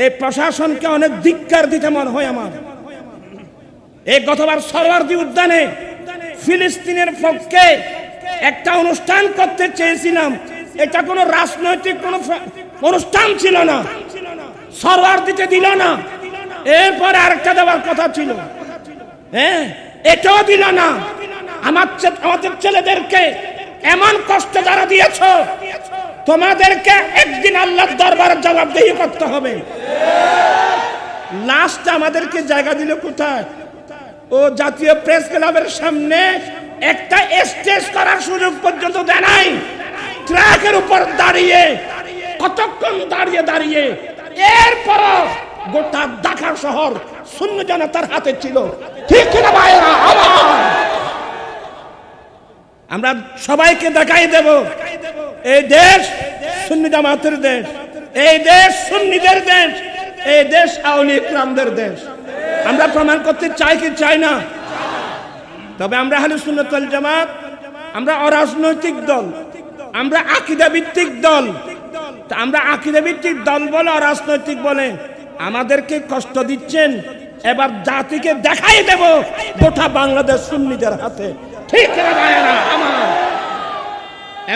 এই প্রশাসনকে অনেক ধিক্কার দিতে মনে হয় আমার। এই গতবার সরওয়ার্দী উদ্যানে ফিলিস্তিনের পক্ষে একটা অনুষ্ঠান করতে চেয়েছিলাম, এটা কোনো রাজনৈতিক কোনো অনুষ্ঠান ছিল না, সরওয়ার্দীতে দিল না। এরপরে আরেকটা দেওয়ার কথা ছিল, হ্যাঁ এটাও দিল না। আমাদের ছেলেদেরকে এমন কষ্ট যারা দিয়েছ, তোমাদেরকে একদিন আল্লাহর দরবারে জবাবদিহি করতে হবে। লাস্ট আমাদেরকে জায়গা দিল কোথায়? ও জাতীয় প্রেস ক্লাবের সামনে একটা স্টেজ করার সুযোগ পর্যন্ত দেয় নাই। ট্রাকের উপর দাঁড়িয়ে কতক্ষণ দাঁড়িয়ে এরপর গোটা ঢাকা শহর সুন্নি জনতার হাতে ছিল। ঠিক কিনা ভাইরা আমার? আমরা সবাইকে দেখাই দেব এই দেশ সুন্নি জামাতের দেশ, এই দেশ সুন্নিদের দেশ, এই দেশ আউলিয়া ইকরামদের দেশ। আমরা প্রমাণ করতে চাই কি চাই না? তবে আমরা আহলে সুন্নাত ওয়াল জামাত, আমরা অরাজনৈতিক দল, আমরা আকীদা ভিত্তিক দল। আমরা আকীদা ভিত্তিক দল বলে, অরাজনৈতিক বলে আমাদেরকে কষ্ট দিচ্ছেন, এবার জাতিকে দেখাই দেব গোটা বাংলাদেশ সুন্নিদের হাতে। ঠিক না ভাইরা আমার?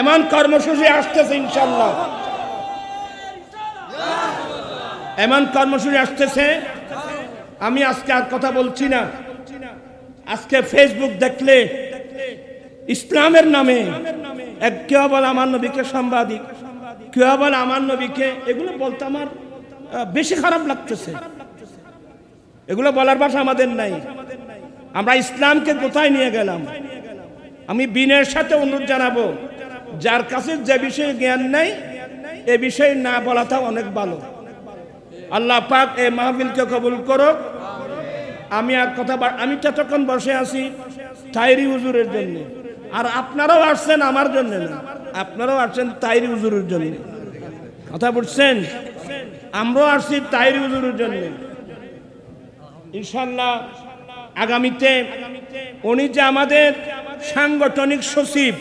এমন কর্মসূচি আসতেছে ইনশাআল্লাহ, এমন কর্মসূচি আসতেছে। আমি আজকে আর কথা বলছি না। আজকে ফেসবুক দেখলে ইসলামের নামে কেউ বলে আমার নবীকে সাংবাদিক, কেউ বলে আমার নবীকে, এগুলো বলতে আমার বেশি খারাপ লাগতেছে। এগুলো বলার ভাষা আমাদের নাই। আমরা ইসলামকে কোথায় নিয়ে গেলাম? আমি বিনয়ের সাথে অনুরোধ জানাবো, যার কাছে যে বিষয়ে জ্ঞান নাই এ বিষয়ে না বলাটা অনেক ভালো। আল্লাহ পাক এই মাহফিলকে কবুল করুক। আমি আর কথা, আমি ততক্ষণ বসে আছি তাইরি হুজুরের জন্য, আর আপনারাও আসছেন আমার জন্য না, আপনারাও আসছেন তাইরি হুজুরের জন্য। কথা বুঝছেন? আমরাও আসছি তাইরি হুজুরের জন্য। ইনশাআল্লাহ আগামীতে উনি যে আমাদের সাংগঠনিক সচিব,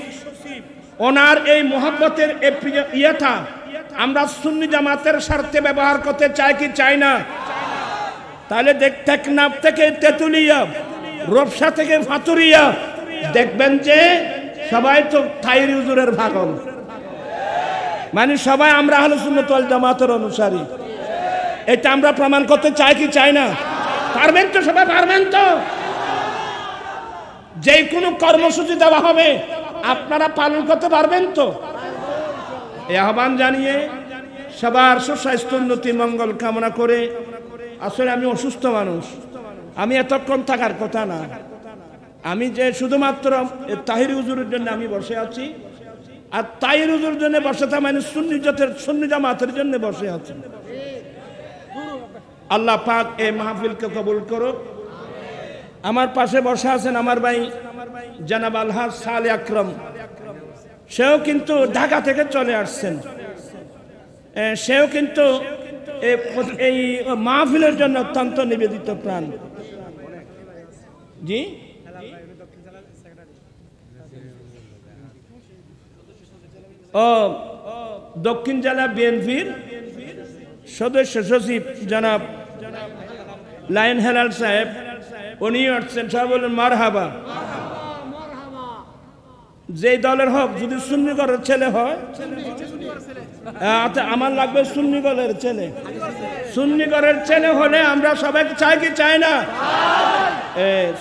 ওনার এই মোহাব্বতের ইয়েটা আমরা সুন্নি জামাতের স্বার্থে ব্যবহার করতে চাই কি চাই না? তাহলে টেকনাফ থেকে তেতুলিয়া, রূপসা থেকে ফাতুরিয়া দেখবেন যে সবাই তো তাইরি হুজুরের ভাগল, মানে সবাই আমরা আহলে সুন্নাত ওয়াল জামাতের অনুসারী। এটা আমরা প্রমাণ করতে চাই কি চাই না? পারবেন তো? সবাই পারবেন তো? যে কোনো কর্মসূচি দেওয়া হবে আপনারা পালন করতে পারবেন তো? এই আহ্বান জানিয়ে সবার সুস্বাস্থ্য, উন্নতি, মঙ্গল কামনা করে, আসলে আমি অসুস্থ মানুষ, আমি এতক্ষণ থাকার কথা না। আমি যে শুধুমাত্র তাহিরি হুজুরের জন্য আমি বসে আছি, আর তাহিরি হুজুরের জন্য বসে থাকা মানে সুন্নি জামাতের জন্য বসে আছি। আল্লাহ পাক এই মাহফিলকে কবুল করুক। আমার পাশে বসে আছেন আমার ভাই জনাব আলহাজ সালে আকরম, সেও কিন্তু ঢাকা থেকে চলে আসছেন। সেও কিন্তু এই মাহফিলের জন্য অত্যন্ত নিবেদিত প্রাণ। জি, ও দক্ষিণ জেলা বিএনপির সদস্য সচিব জনাব লায়ন হেলাল সাহেব, উনি আসছেন, সবাই বলেন মারহাবা। যেই দলের হোক, যদি সুন্নি ঘরের ছেলে হয়, আচ্ছা আমার লাগবে সুন্নি ঘরের ছেলে। সুন্নি ঘরের ছেলে হলে আমরা সবাই চাই কি চাই না?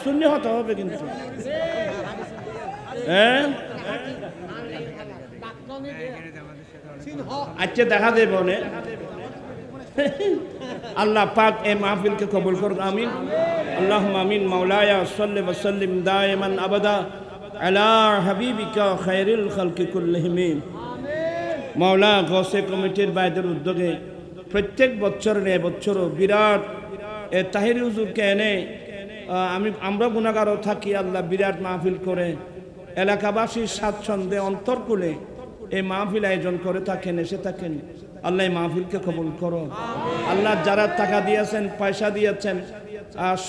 সুন্নি হতে হবে কিন্তু। হ্যাঁ, আচ্ছা দেখা দেবে অনেক। আল্লাহ পাক এই মাহফিলকে কবুল করুন, আমিন। আল্লাহুম্মা আমিন। মাওলায়া সাল্লি ওয়া সাল্লিম দাইমান আবাদা আলা হাবিবিকা খায়রুল খালকি কুল্লিহিম। মাওলা গৌসে কমিটির বাইদের উদ্যোগে প্রত্যেক বছর এবছরও বিরাট তাহিরি হুজুরকে এনে আমরা গুনাহগারও থাকি, আল্লাহ বিরাট মাহফিল করে এলাকাবাসীর স্বাচ্ছন্দ্যে অন্তর্কুলে এই মাহফিল আয়োজন করে থাকেন, এসে থাকেন। আল্লাহ এই মাহফিলকে কবুল করো। আল্লাহ যারা টাকা দিয়েছেন, পয়সা দিয়েছেন,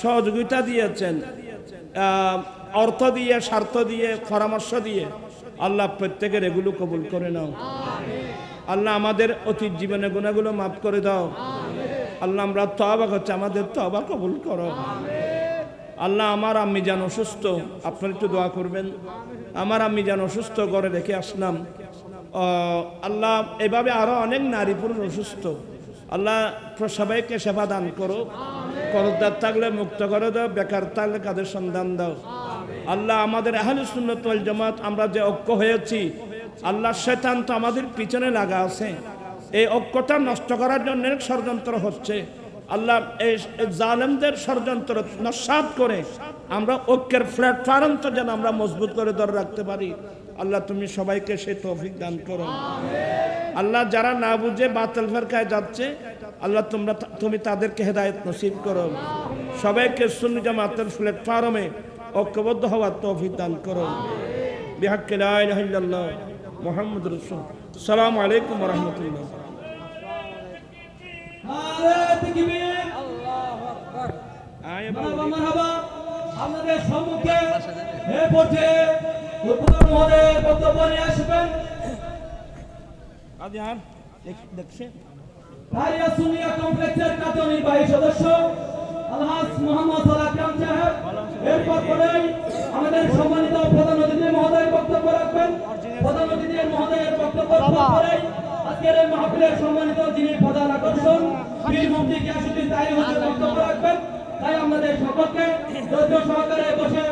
সহযোগিতা দিয়েছেন, অর্থ দিয়ে, স্বার্থ দিয়ে, পরামর্শ দিয়ে, আল্লাহ প্রত্যেকের এগুলো কবুল করে নাও। আল্লাহ আমাদের অতীত জীবনের গুনাহগুলো মাফ করে দাও। আল্লাহ আমরা তওবা করছি, আমাদের তওবা কবুল করো। আল্লাহ আমার আম্মি যেন অসুস্থ, আপনারা একটু দোয়া করবেন। আমার আম্মি যেন অসুস্থ, ঘরে রেখে আসলাম। আল্লাহ এভাবে আরো অনেক নারী পুরুষ অসুস্থ, আল্লাহ সবাইকে সেবা দান করো। করদার থাকলে মুক্ত করে দাও, বেকার থাকলে কাদের সন্ধান দাও। আল্লাহ আমাদের আহলে সুন্নাত ওয়াল জামাত আমরা যে ঐক্য হয়েছি, আল্লাহ শয়তান তো আমাদের পিছনে লাগা আছে। এই ঐক্যটা নষ্ট করার জন্য অনেক ষড়যন্ত্র হচ্ছে। আল্লাহ এই জালেমদের ষড়যন্ত্র নস্যাৎ করে আমরা ঐক্যের প্ল্যাটফর্ম তো যেন আমরা মজবুত করে ধরে রাখতে পারি। আল্লাহ তুমি সবাইকে সেই তৌফিক দান করো। আল্লাহ যারা না বুঝে বাতিল ফিরকায় যাচ্ছে, আল্লাহ তুমি তাদেরকে হেদায়েত নসিব করো। সবাইকে সুন্নি জামাতের প্ল্যাটফর্মে ঐক্যবদ্ধ হওয়ার তৌফিক দান করো। বিহাক্কি লা ইলাহা ইল্লাল্লাহ মুহাম্মাদুর রাসূল। আসসালামু আলাইকুম ওয়া রাহমাতুল্লাহ। মারহাবা। আমাদের সম্মুখে এ পর্যায়ে উদ্বোধন মহোদয় বক্তব্য নিয়ে আসবেন। দেখছেন হারিয়া সুনিয়া কমপ্লেক্সের কার্যনির্বাহী সদস্য আলহাজ মোহাম্মদ সালাকাম সাহেব। এরপর পরেই আমাদের সম্মানিত প্রধান অতিথি মহোদয় বক্তব্য রাখবেন। প্রধান অতিথি মহোদয়ের বক্তব্য পরেই আজকের এই মাহফিলের সম্মানিত যিনি প্রধান আকর্ষণ পীর মুফতি গিয়াসউদ্দিন তাই হুজুর বক্তব্য রাখবেন। তাই আমাদের সকলকে ধৈর্য সহকারে বসে